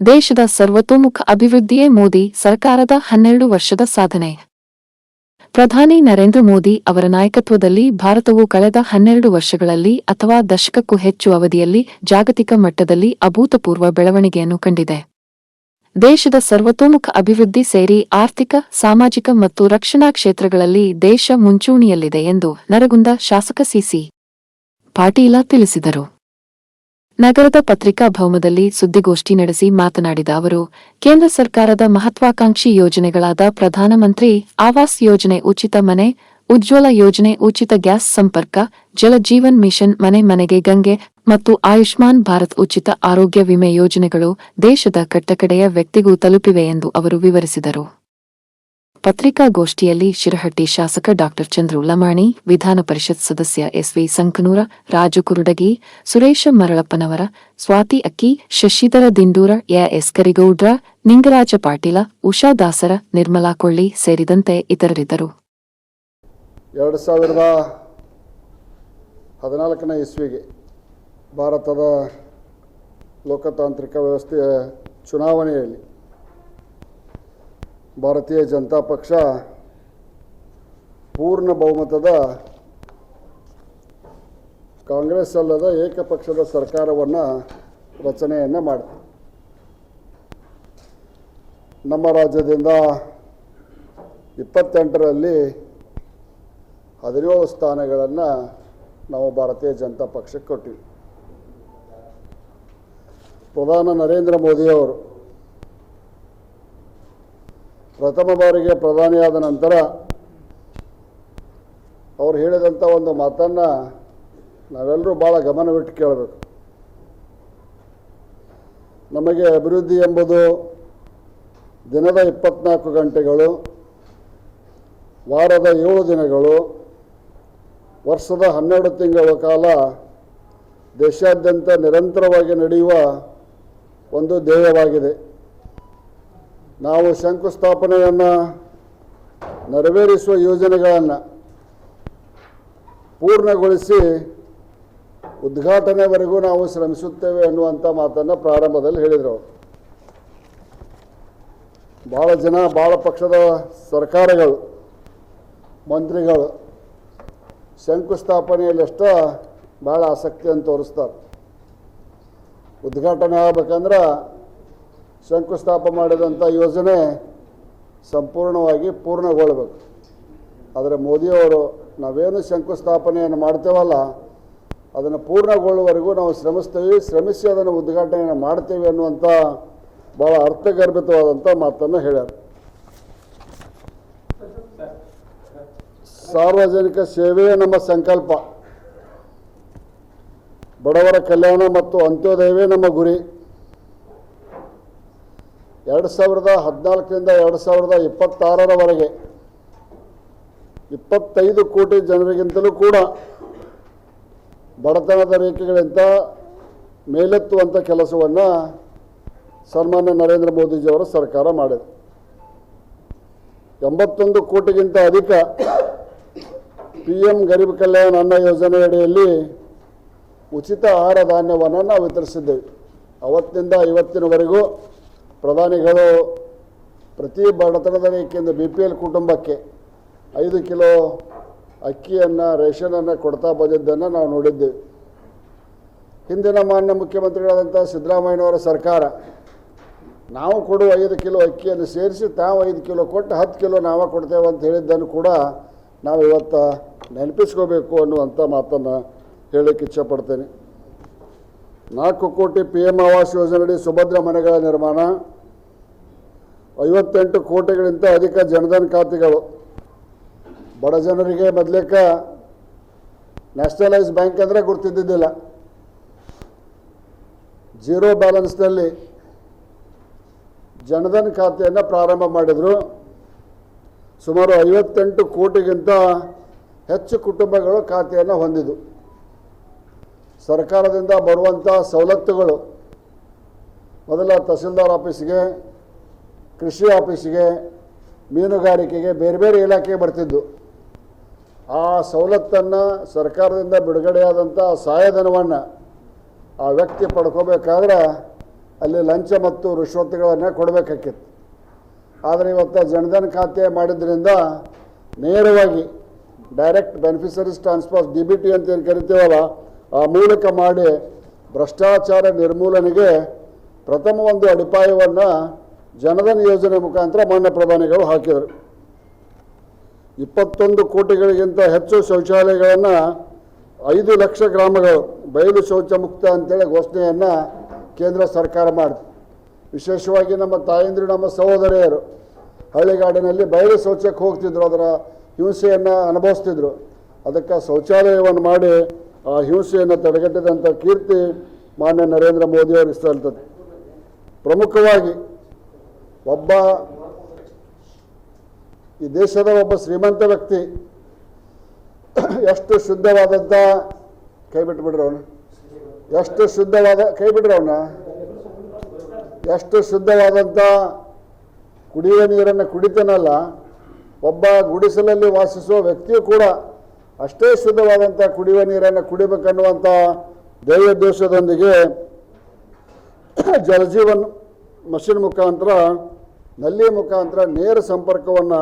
ದೇಶದ ಸರ್ವತೋಮುಖ ಅಭಿವೃದ್ಧಿಯೇ ಮೋದಿ ಸರ್ಕಾರದ 12 ವರ್ಷದ ಸಾಧನೆ. ಪ್ರಧಾನಿ ನರೇಂದ್ರ ಮೋದಿ ಅವರ ನಾಯಕತ್ವದಲ್ಲಿ ಭಾರತವು ಕಳೆದ 12 ವರ್ಷಗಳಲ್ಲಿ ಅಥವಾ ದಶಕಕ್ಕೂ ಹೆಚ್ಚು ಅವಧಿಯಲ್ಲಿ ಜಾಗತಿಕ ಮಟ್ಟದಲ್ಲಿ ಅಭೂತಪೂರ್ವ ಬೆಳವಣಿಗೆಯನ್ನು ಕಂಡಿದೆ. ದೇಶದ ಸರ್ವತೋಮುಖ ಅಭಿವೃದ್ಧಿ ಸೇರಿ ಆರ್ಥಿಕ, ಸಾಮಾಜಿಕ ಮತ್ತು ರಕ್ಷಣಾ ಕ್ಷೇತ್ರಗಳಲ್ಲಿ ದೇಶ ಮುಂಚೂಣಿಯಲ್ಲಿದೆ ಎಂದು ನರಗುಂದ ಶಾಸಕ ಸಿಸಿ ಪಾಟೀಲ ತಿಳಿಸಿದರು. ನಗರದ ಪತ್ರಿಕಾ ಭವನದಲ್ಲಿ ಸುದ್ದಿಗೋಷ್ಠಿ ನಡೆಸಿ ಮಾತನಾಡಿದ ಅವರು, ಕೇಂದ್ರ ಸರ್ಕಾರದ ಮಹತ್ವಾಕಾಂಕ್ಷಿ ಯೋಜನೆಗಳಾದ ಪ್ರಧಾನಮಂತ್ರಿ ಆವಾಸ್ ಯೋಜನೆ, ಉಚಿತ ಮನೆ, ಉಜ್ವಲ ಯೋಜನೆ, ಉಚಿತ ಗ್ಯಾಸ್ ಸಂಪರ್ಕ, ಜಲ ಜೀವನ್ ಮಿಷನ್, ಮನೆ ಮನೆಗೆ ಗಂಗೆ ಮತ್ತು ಆಯುಷ್ಮಾನ್ ಭಾರತ್ ಉಚಿತ ಆರೋಗ್ಯ ವಿಮೆ ಯೋಜನೆಗಳು ದೇಶದ ಕಟ್ಟಕಡೆಯ ವ್ಯಕ್ತಿಗೂ ತಲುಪಿವೆ ಎಂದು ಅವರು ವಿವರಿಸಿದರು. ಪತ್ರಿಕಾಗೋಷ್ಠಿಯಲ್ಲಿ ಶಿರಹಟ್ಟಿ ಶಾಸಕ ಡಾ ಚಂದ್ರು ಲಮಾಣಿ, ವಿಧಾನ ಪರಿಷತ್ ಸದಸ್ಯ ಎಸ್ವಿ ಸಂಕನೂರ, ರಾಜು ಕುರುಡಗಿ, ಸುರೇಶ ಮರಳಪ್ಪನವರ, ಸ್ವಾತಿ ಅಕ್ಕಿ, ಶಶಿಧರ ದಿಂಡೂರ, ಎಸ್ ಕರಿಗೌಡ್ರ, ನಿಂಗರಾಜ ಪಾಟೀಲ, ಉಷಾ ದಾಸರ, ನಿರ್ಮಲಾ ಕೊಳ್ಳಿ ಸೇರಿದಂತೆ ಇತರರಿದ್ದರು. 2014ನೇ ಇಸ್ವಿಗೆ ಭಾರತದ ಲೋಕತಾಂತ್ರಿಕ ವ್ಯವಸ್ಥೆಯ ಚುನಾವಣೆಯಲ್ಲಿ ಭಾರತೀಯ ಜನತಾ ಪಕ್ಷ ಪೂರ್ಣ ಬಹುಮತದ ಕಾಂಗ್ರೆಸ್ ಅಲ್ಲದ ಏಕಪಕ್ಷದ ಸರ್ಕಾರವನ್ನು ರಚನೆಯನ್ನು ಮಾಡಿದೆ. ನಮ್ಮ ರಾಜ್ಯದಿಂದ 28ರಲ್ಲಿ 17 ಸ್ಥಾನಗಳನ್ನು ನಾವು ಭಾರತೀಯ ಜನತಾ ಪಕ್ಷಕ್ಕೆ ಕೊಟ್ಟಿವಿ. ಪ್ರಧಾನಿ ನರೇಂದ್ರ ಮೋದಿಯವರು ಪ್ರಥಮ ಬಾರಿಗೆ ಪ್ರಧಾನಿಯಾದ ನಂತರ ಅವರು ಹೇಳಿದಂಥ ಒಂದು ಮಾತನ್ನು ನಾವೆಲ್ಲರೂ ಭಾಳ ಗಮನವಿಟ್ಟು ಕೇಳಬೇಕು. ನಮಗೆ ಅಭಿವೃದ್ಧಿ ಎಂಬುದು ದಿನದ 24 ಗಂಟೆಗಳು, ವಾರದ 7 ದಿನಗಳು, ವರ್ಷದ 12 ತಿಂಗಳ ಕಾಲ ದೇಶಾದ್ಯಂತ ನಿರಂತರವಾಗಿ ನಡೆಯುವ ಒಂದು ಧ್ಯೇಯವಾಗಿದೆ. ನಾವು ಶಂಕುಸ್ಥಾಪನೆಯನ್ನು ನೆರವೇರಿಸುವ ಯೋಜನೆಗಳನ್ನು ಪೂರ್ಣಗೊಳಿಸಿ ಉದ್ಘಾಟನೆವರೆಗೂ ನಾವು ಶ್ರಮಿಸುತ್ತೇವೆ ಅನ್ನುವಂಥ ಮಾತನ್ನು ಪ್ರಾರಂಭದಲ್ಲಿ ಹೇಳಿದರು. ಭಾಳ ಜನ, ಭಾಳ ಪಕ್ಷದ ಸರ್ಕಾರಗಳು, ಮಂತ್ರಿಗಳು ಶಂಕುಸ್ಥಾಪನೆಯಲ್ಲಿ ಭಾಳ ಆಸಕ್ತಿಯನ್ನು ತೋರಿಸ್ತಾರೆ. ಉದ್ಘಾಟನೆ ಆಗಬೇಕಂದ್ರೆ ಶಂಕುಸ್ಥಾಪನೆ ಮಾಡಿದಂಥ ಯೋಜನೆ ಸಂಪೂರ್ಣವಾಗಿ ಪೂರ್ಣಗೊಳ್ಳಬೇಕು. ಆದರೆ ಮೋದಿಯವರು ನಾವೇನು ಶಂಕುಸ್ಥಾಪನೆಯನ್ನು ಮಾಡ್ತೇವಲ್ಲ ಅದನ್ನು ಪೂರ್ಣಗೊಳ್ಳುವವರೆಗೂ ನಾವು ಶ್ರಮಿಸಿ ಅದನ್ನು ಉದ್ಘಾಟನೆಯನ್ನು ಮಾಡ್ತೇವೆ ಅನ್ನುವಂಥ ಭಾಳ ಅರ್ಥಗರ್ಭಿತವಾದಂಥ ಮಾತನ್ನು ಹೇಳ್ಯಾರ. ಸಾರ್ವಜನಿಕ ಸೇವೆಯೇ ನಮ್ಮ ಸಂಕಲ್ಪ, ಬಡವರ ಕಲ್ಯಾಣ ಮತ್ತು ಅಂತ್ಯೋದಯವೇ ನಮ್ಮ ಗುರಿ. 2014ರಿಂದ 2026ರವರೆಗೆ 25 ಕೋಟಿ ಜನರಿಗಿಂತಲೂ ಕೂಡ ಬಡತನದ ರೇಖೆಗಳಿಂದ ಮೇಲೆತ್ತುವಂಥ ಕೆಲಸವನ್ನು ಸನ್ಮಾನ್ಯ ನರೇಂದ್ರ ಮೋದಿಜಿಯವರ ಸರ್ಕಾರ ಮಾಡಿದೆ. 81 ಕೋಟಿಗಿಂತ ಅಧಿಕ PM ಗರೀಬ್ ಕಲ್ಯಾಣ ಅನ್ನ ಯೋಜನೆಯಡಿಯಲ್ಲಿ ಉಚಿತ ಆಹಾರ ಧಾನ್ಯವನ್ನು ನಾವು ವಿತರಿಸಿದ್ದೇವೆ. ಅವತ್ತಿನಿಂದ ಇವತ್ತಿನವರೆಗೂ ಪ್ರಧಾನಿಗಳು ಪ್ರತಿ ಬಡತನದ ರೇಖೆಯಿಂದ BPL ಕುಟುಂಬಕ್ಕೆ 5 ಕಿಲೋ ಅಕ್ಕಿಯನ್ನು, ರೇಷನನ್ನು ಕೊಡ್ತಾ ಬಂದಿದ್ದನ್ನು ನಾವು ನೋಡಿದ್ದೇವೆ. ಹಿಂದಿನ ಮಾನ್ಯ ಮುಖ್ಯಮಂತ್ರಿಗಳಾದಂಥ ಸಿದ್ದರಾಮಯ್ಯನವರ ಸರ್ಕಾರ ನಾವು ಕೊಡುವ 5 ಕಿಲೋ ಅಕ್ಕಿಯನ್ನು ಸೇರಿಸಿ ತಾವು 5 ಕಿಲೋ ಕೊಟ್ಟು 10 ಕಿಲೋ ನಾವು ಕೊಡ್ತೇವೆ ಅಂತ ಹೇಳಿದ್ದನ್ನು ಕೂಡ ನಾವು ಇವತ್ತು ನೆನಪಿಸ್ಕೋಬೇಕು ಅನ್ನುವಂಥ ಮಾತನ್ನು ಹೇಳಕ್ಕೆ ಇಚ್ಛಪಡ್ತೇನೆ. 4 ಕೋಟಿ PM ಆವಾಸ್ ಯೋಜನೆಯಡಿ ಸುಭದ್ರ ಮನೆಗಳ ನಿರ್ಮಾಣ, 58 ಕೋಟಿಗಳಿಂದ ಅಧಿಕ ಜನಧನ್ ಖಾತೆಗಳು. ಬಡ ಜನರಿಗೆ ಮೊದಲೇಕ ನ್ಯಾಷನಲೈಸ್ ಬ್ಯಾಂಕ್ ಅಂದರೆ ಗುರ್ತಿದ್ದಿದ್ದಿಲ್ಲ. ಜೀರೋ ಬ್ಯಾಲೆನ್ಸ್ನಲ್ಲಿ ಜನಧನ್ ಖಾತೆಯನ್ನು ಪ್ರಾರಂಭ ಮಾಡಿದರು. ಸುಮಾರು 58 ಕೋಟಿಗಿಂತ ಹೆಚ್ಚು ಕುಟುಂಬಗಳು ಖಾತೆಯನ್ನು ಹೊಂದಿದ್ದು. ಸರ್ಕಾರದಿಂದ ಬರುವಂಥ ಸವಲತ್ತುಗಳು ಮೊದಲ ತಹಸೀಲ್ದಾರ್ ಆಫೀಸಿಗೆ, ಕೃಷಿ ಆಫೀಸಿಗೆ, ಮೀನುಗಾರಿಕೆಗೆ, ಬೇರೆ ಬೇರೆ ಇಲಾಖೆಗೆ ಬರ್ತಿದ್ದು. ಆ ಸವಲತ್ತನ್ನು ಸರ್ಕಾರದಿಂದ ಬಿಡುಗಡೆಯಾದಂಥ ಸಹಾಯಧನವನ್ನು ಆ ವ್ಯಕ್ತಿ ಪಡ್ಕೋಬೇಕಾದ್ರೆ ಅಲ್ಲಿ ಲಂಚ ಮತ್ತು ರಿಶ್ವತ್ತುಗಳನ್ನು ಕೊಡಬೇಕಾಗಿತ್ತು. ಆದರೆ ಇವತ್ತು ಜನಧನ್ ಖಾತೆ ಮಾಡಿದ್ರಿಂದ ನೇರವಾಗಿ ಡೈರೆಕ್ಟ್ ಬೆನಿಫಿಷರೀಸ್ ಟ್ರಾನ್ಸ್ಫರ್ DBT ಅಂತ ಏನು ಕರಿತೀವಲ್ಲ, ಆ ಮೂಲಕ ಮಾಡಿ ಭ್ರಷ್ಟಾಚಾರ ನಿರ್ಮೂಲನೆಗೆ ಪ್ರಥಮ ಒಂದು ಅಡಿಪಾಯವನ್ನು ಜನಧನ್ ಯೋಜನೆ ಮುಖಾಂತರ ಮಾನ್ಯ ಪ್ರಧಾನಿಗಳು ಹಾಕಿದರು. 21 ಕೋಟಿಗಳಿಗಿಂತ ಹೆಚ್ಚು ಶೌಚಾಲಯಗಳನ್ನು 5 ಲಕ್ಷ ಗ್ರಾಮಗಳು ಬಯಲು ಶೌಚ ಮುಕ್ತ ಅಂತೇಳಿ ಘೋಷಣೆಯನ್ನು ಕೇಂದ್ರ ಸರ್ಕಾರ ಮಾಡಿತು. ವಿಶೇಷವಾಗಿ ನಮ್ಮ ತಾಯಂದಿರು, ನಮ್ಮ ಸಹೋದರಿಯರು ಹಳ್ಳಿಗಾಡಿನಲ್ಲಿ ಬಯಲು ಶೌಚಕ್ಕೆ ಹೋಗ್ತಿದ್ರು, ಅದರ ಹಿಂಸೆಯನ್ನು ಅನುಭವಿಸ್ತಿದ್ರು. ಅದಕ್ಕೆ ಶೌಚಾಲಯವನ್ನು ಮಾಡಿ ಆ ಹಿಂಸೆಯನ್ನು ತಡೆಗಟ್ಟಿದಂಥ ಕೀರ್ತಿ ಮಾನ್ಯ ನರೇಂದ್ರ ಮೋದಿಯವರಿಗೆ ಸಲ್ತದೆ. ಪ್ರಮುಖವಾಗಿ ಈ ದೇಶದ ಒಬ್ಬ ಶ್ರೀಮಂತ ವ್ಯಕ್ತಿ ಎಷ್ಟು ಶುದ್ಧವಾದಂಥ ಎಷ್ಟು ಶುದ್ಧವಾದಂಥ ಕುಡಿಯುವ ನೀರನ್ನು ಕುಡಿತಾನಲ್ಲ, ಒಬ್ಬ ಗುಡಿಸಲಲ್ಲಿ ವಾಸಿಸುವ ವ್ಯಕ್ತಿಯು ಕೂಡ ಅಷ್ಟೇ ಶುದ್ಧವಾದಂಥ ಕುಡಿಯುವ ನೀರನ್ನು ಕುಡಿಬೇಕನ್ನುವಂಥ ಧ್ಯೇಯೋದ್ದೇಶದೊಂದಿಗೆ ಜಲಜೀವನ್ ಮಷಿನ್ ಮುಖಾಂತರ, ನಲ್ಲಿ ಮುಖಾಂತರ ನೇರ ಸಂಪರ್ಕವನ್ನು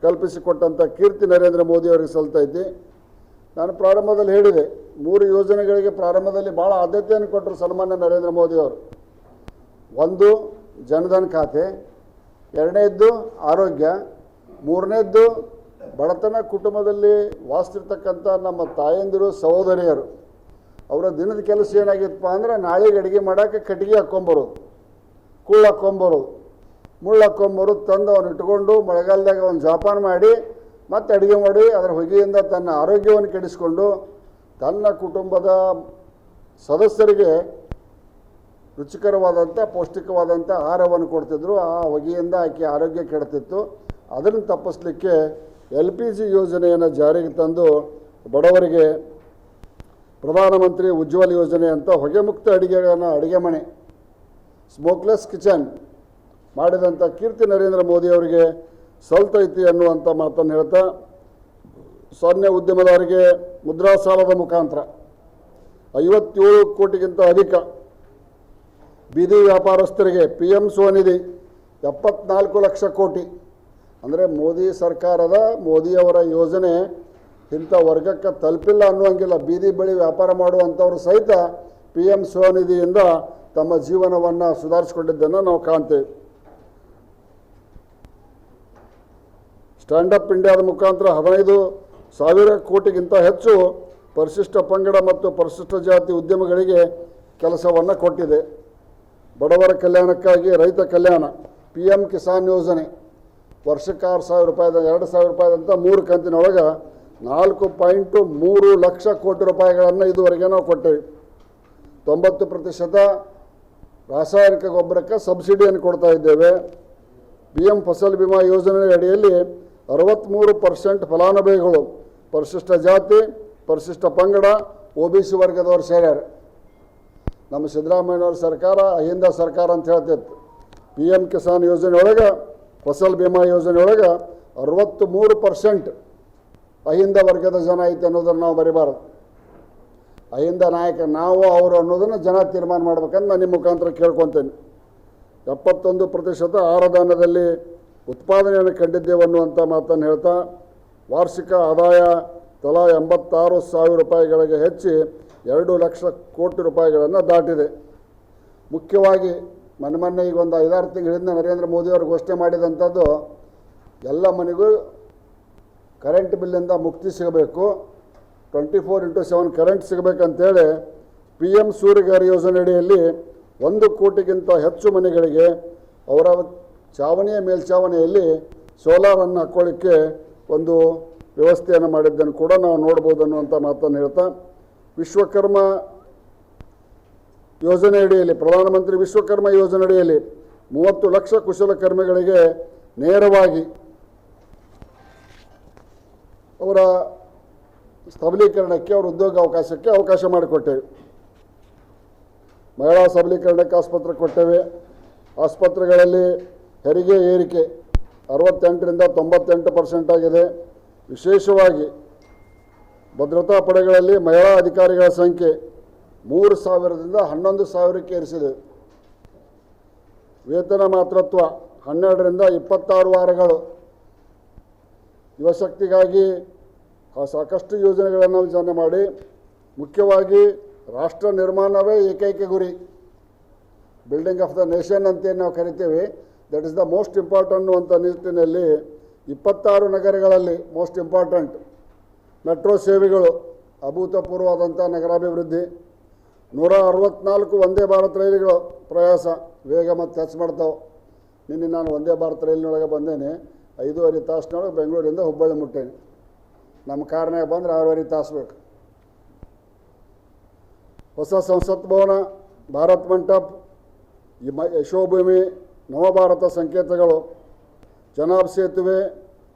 ಕಲ್ಪಿಸಿಕೊಟ್ಟಂಥ ಕೀರ್ತಿ ನರೇಂದ್ರ ಮೋದಿಯವರಿಗೆ ಸಲ್ತೈತಿ. ನಾನು ಪ್ರಾರಂಭದಲ್ಲಿ ಹೇಳಿದೆ, 3 ಯೋಜನೆಗಳಿಗೆ ಪ್ರಾರಂಭದಲ್ಲಿ ಭಾಳ ಆದ್ಯತೆಯನ್ನು ಕೊಟ್ಟರು ಸನ್ಮಾನ್ಯ ನರೇಂದ್ರ ಮೋದಿಯವರು. ಒಂದು ಜನಧನ್ ಖಾತೆ, 2ನೇದ್ದು ಆರೋಗ್ಯ, 3ನೇದ್ದು ಬಡತನ ಕುಟುಂಬದಲ್ಲಿ ವಾಸಿಸಿರ್ತಕ್ಕಂಥ ನಮ್ಮ ತಾಯಂದಿರು ಸಹೋದರಿಯರು. ಅವರ ದಿನದ ಕೆಲಸ ಏನಾಗಿತ್ತಪ್ಪ ಅಂದರೆ ನಾಳೆಗೆ ಅಡುಗೆ ಮಾಡೋಕ್ಕೆ ಕಟ್ಟಿಗೆ ಹಾಕ್ಕೊಂಬರೋದು, ಕೂಳು ಹಾಕ್ಕೊಂಬರೋದು, ಮುಳ್ಳು ಹಾಕ್ಕೊಂಬರೋದು, ತಂದು ಅವನು ಇಟ್ಕೊಂಡು ಮಳೆಗಾಲದಾಗ ಒಂದು ಜೋಪಾನ ಮಾಡಿ ಮತ್ತೆ ಅಡುಗೆ ಮಾಡಿ ಅದರ ಹೊಗೆಯಿಂದ ತನ್ನ ಆರೋಗ್ಯವನ್ನು ಕೆಡಿಸ್ಕೊಂಡು ತನ್ನ ಕುಟುಂಬದ ಸದಸ್ಯರಿಗೆ ರುಚಿಕರವಾದಂಥ ಪೌಷ್ಟಿಕವಾದಂಥ ಆಹಾರವನ್ನು ಕೊಡ್ತಿದ್ರು. ಆ ಹೊಗೆಯಿಂದ ಆಕೆ ಆರೋಗ್ಯ ಕೆಡ್ತಿತ್ತು. ಅದನ್ನು ತಪ್ಪಿಸಲಿಕ್ಕೆ LPG ಯೋಜನೆಯನ್ನು ಜಾರಿಗೆ ತಂದು ಬಡವರಿಗೆ ಪ್ರಧಾನಮಂತ್ರಿ ಉಜ್ವಲ್ ಯೋಜನೆ ಅಂತ ಹೊಗೆ ಮುಕ್ತ ಅಡುಗೆ ಮನೆ, ಸ್ಮೋಕ್ಲೆಸ್ ಕಿಚನ್ ಮಾಡಿದಂಥ ಕೀರ್ತಿ ನರೇಂದ್ರ ಮೋದಿಯವರಿಗೆ ಸಲ್ತೈತಿ ಅನ್ನುವಂಥ ಮಾತನ್ನು ಹೇಳ್ತಾ, ಸಣ್ಣ ಉದ್ಯಮದಾರರಿಗೆ ಮುದ್ರಾ ಸಾಲದ ಮುಖಾಂತರ 57 ಕೋಟಿಗಿಂತ ಅಧಿಕ, ಬೀದಿ ವ್ಯಾಪಾರಸ್ಥರಿಗೆ PM ಸ್ವನಿಧಿ 74 ಲಕ್ಷ ಕೋಟಿ. ಅಂದರೆ ಮೋದಿ ಸರ್ಕಾರದ, ಮೋದಿಯವರ ಯೋಜನೆ ಇಂಥ ವರ್ಗಕ್ಕೆ ತಲುಪಿಲ್ಲ ಅನ್ನುವಂಗಿಲ್ಲ. ಬೀದಿ ಬಳಿ ವ್ಯಾಪಾರ ಮಾಡುವಂಥವರು ಸಹಿತ PM ಸ್ವನಿಧಿಯಿಂದ ತಮ್ಮ ಜೀವನವನ್ನು ಸುಧಾರಿಸಿಕೊಂಡಿದ್ದನ್ನು ನಾವು ಕಾಣ್ತೇವೆ. ಸ್ಟ್ಯಾಂಡಪ್ ಇಂಡಿಯಾದ ಮುಖಾಂತರ 15,000 ಕೋಟಿಗಿಂತ ಹೆಚ್ಚು ಪರಿಶಿಷ್ಟ ಪಂಗಡ ಮತ್ತು ಪರಿಶಿಷ್ಟ ಜಾತಿ ಉದ್ಯಮಗಳಿಗೆ ಕೆಲಸವನ್ನು ಕೊಟ್ಟಿದೆ. ಬಡವರ ಕಲ್ಯಾಣಕ್ಕಾಗಿ ರೈತ ಕಲ್ಯಾಣ PM ಕಿಸಾನ್ ಯೋಜನೆ ವರ್ಷಕ್ಕೆ 6,000 ರೂಪಾಯಿ, 2,000 ರೂಪಾಯಿದಂತ 3 ಕಂತಿನೊಳಗೆ 4.3 ಲಕ್ಷ ಕೋಟಿ ರೂಪಾಯಿಗಳನ್ನು ಇದುವರೆಗೆ ನಾವು ಕೊಟ್ಟೇವೆ. 90% ರಾಸಾಯನಿಕ ಗೊಬ್ಬರಕ್ಕೆ ಸಬ್ಸಿಡಿಯನ್ನು ಕೊಡ್ತಾ ಇದ್ದೇವೆ. PM ಫಸಲ್ ಬಿಮಾ ಯೋಜನೆ ಅಡಿಯಲ್ಲಿ 63% ಫಲಾನುಭವಿಗಳು ಪರಿಶಿಷ್ಟ ಜಾತಿ, ಪರಿಶಿಷ್ಟ ಪಂಗಡ, OBC ವರ್ಗದವರು ಸೇರ್ಯಾರ. ನಮ್ಮ ಸಿದ್ದರಾಮಯ್ಯನವ್ರ ಸರ್ಕಾರ ಅಹಿಂದ ಸರ್ಕಾರ ಅಂತ ಹೇಳ್ತಿತ್ತು. PM ಕಿಸಾನ್ ಯೋಜನೆ ಒಳಗೆ, ಫಸಲ್ ಬಿಮಾ ಯೋಜನೆ ಒಳಗೆ 63% ಅಹಿಂದ ವರ್ಗದ ಜನ ಐತೆ ಅನ್ನೋದನ್ನು ನಾವು ಬರಿಬಾರ್ದು. ಅಹಿಂದ ನಾಯಕ ನಾವು ಅವರು ಅನ್ನೋದನ್ನು ಜನ ತೀರ್ಮಾನ ಮಾಡ್ಬೇಕಂತ ನಾನು ನಿಮ್ಮ ಮುಖಾಂತರ ಕೇಳ್ಕೊತೇನೆ. 71% ಆಹಾರಧಾನ್ಯದಲ್ಲಿ ಉತ್ಪಾದನೆಯನ್ನು ಕಂಡಿದ್ದೇವೆ ಅನ್ನುವಂಥ ಮಾತನ್ನು ಹೇಳ್ತಾ, ವಾರ್ಷಿಕ ಆದಾಯ ತಲಾ 86,000 ರೂಪಾಯಿಗಳಿಗೆ ಹೆಚ್ಚಿ 2 ಲಕ್ಷ ಕೋಟಿ ರೂಪಾಯಿಗಳನ್ನು ದಾಟಿದೆ. ಮುಖ್ಯವಾಗಿ ಮೊನ್ನೆ ಈಗ ಒಂದು 5-6 ತಿಂಗಳಿಂದ ನರೇಂದ್ರ ಮೋದಿಯವರು ಘೋಷಣೆ ಮಾಡಿದಂಥದ್ದು, ಎಲ್ಲ ಮನೆಗೂ ಕರೆಂಟ್ ಬಿಲ್ಲಿಂದ ಮುಕ್ತಿ ಸಿಗಬೇಕು, 24x7 ಕರೆಂಟ್ ಸಿಗಬೇಕಂತೇಳಿ PM ಸೂರ್ಯಘರ್ ಯೋಜನೆ ಅಡಿಯಲ್ಲಿ 1 ಕೋಟಿಗಿಂತ ಹೆಚ್ಚು ಮನೆಗಳಿಗೆ ಅವರ ಚಾವಣಿಯ ಮೇಲ್ಛಾವಣಿಯಲ್ಲಿ ಸೋಲಾರನ್ನು ಹಾಕ್ಕೊಳ್ಳಿಕ್ಕೆ ಒಂದು ವ್ಯವಸ್ಥೆಯನ್ನು ಮಾಡಿದ್ದನ್ನು ಕೂಡ ನಾವು ನೋಡ್ಬೋದು ಅನ್ನುವಂಥ ಮಾತನ್ನು ಹೇಳ್ತಾ, ವಿಶ್ವಕರ್ಮ ಯೋಜನೆ ಅಡಿಯಲ್ಲಿ, ಪ್ರಧಾನಮಂತ್ರಿ ವಿಶ್ವಕರ್ಮ ಯೋಜನೆ ಅಡಿಯಲ್ಲಿ 30 ಲಕ್ಷ ಕುಶಲಕರ್ಮಿಗಳಿಗೆ ನೇರವಾಗಿ ಅವರ ಸಬಲೀಕರಣಕ್ಕೆ, ಅವರ ಉದ್ಯೋಗ ಅವಕಾಶಕ್ಕೆ ಅವಕಾಶ ಮಾಡಿಕೊಟ್ಟೇವೆ. ಮಹಿಳಾ ಸಬಲೀಕರಣಕ್ಕೆ ಆಸ್ಪತ್ರೆ ಕೊಟ್ಟೇವೆ. ಆಸ್ಪತ್ರೆಗಳಲ್ಲಿ ಹೆರಿಗೆ ಏರಿಕೆ 68ರಿಂದ 98% ಆಗಿದೆ. ವಿಶೇಷವಾಗಿ ಭದ್ರತಾ ಪಡೆಗಳಲ್ಲಿ ಮಹಿಳಾ ಅಧಿಕಾರಿಗಳ ಸಂಖ್ಯೆ 3,000ದಿಂದ 11,000ಕ್ಕೆ ಏರಿಸಿದೆ. ವೇತನ ಮಾತೃತ್ವ 12ರಿಂದ 26 ವಾರಗಳು. ಯುವಶಕ್ತಿಗಾಗಿ ಸಾಕಷ್ಟು ಯೋಜನೆಗಳನ್ನು ಜಾರಿ ಮಾಡಿ, ಮುಖ್ಯವಾಗಿ ರಾಷ್ಟ್ರ ನಿರ್ಮಾಣವೇ ಏಕೈಕ ಗುರಿ, ಬಿಲ್ಡಿಂಗ್ ಆಫ್ ದ ನೇಷನ್ ಅಂತೇನು ನಾವು ಕರಿತೀವಿ, that is the most important ಅಂತ ನಿಟ್ಟಿನಲ್ಲಿ 26 ನಗರಗಳಲ್ಲಿ ಮೋಸ್ಟ್ ಇಂಪಾರ್ಟೆಂಟ್ ಮೆಟ್ರೋ ಸೇವೆಗಳು, ಅಭೂತಪೂರ್ವವಾದಂಥ ನಗರಾಭಿವೃದ್ಧಿ, 164 ವಂದೇ ಭಾರತ್ ರೈಲುಗಳು ಪ್ರಯಾಸ ವೇಗ ಮತ್ತು ಹೆಚ್ಚು ಮಾಡ್ತಾವೆ. ನಿನ್ನೆ ನಾನು ವಂದೇ ಭಾರತ್ ರೈಲಿನೊಳಗೆ ಬಂದೇನೆ, 5.5 ತಾಸಿನೊಳಗೆ ಬೆಂಗಳೂರಿಂದ ಹುಬ್ಬಳ್ಳಿ ಮುಟ್ಟೇನೆ. ನಮ್ಮ ಕಾರ್ನಾಗ ಬಂದ್ರೆ 6.5 ತಾಸು ಬೇಕು. ಹೊಸ ಸಂಸತ್ ಭವನ, ಭಾರತ್ ಮಂಟಪ್, ಯಶೋಭೂಮಿ, ನವಭಾರತ ಸಂಕೇತಗಳು, ಚನಾಬ್ ಸೇತುವೆ,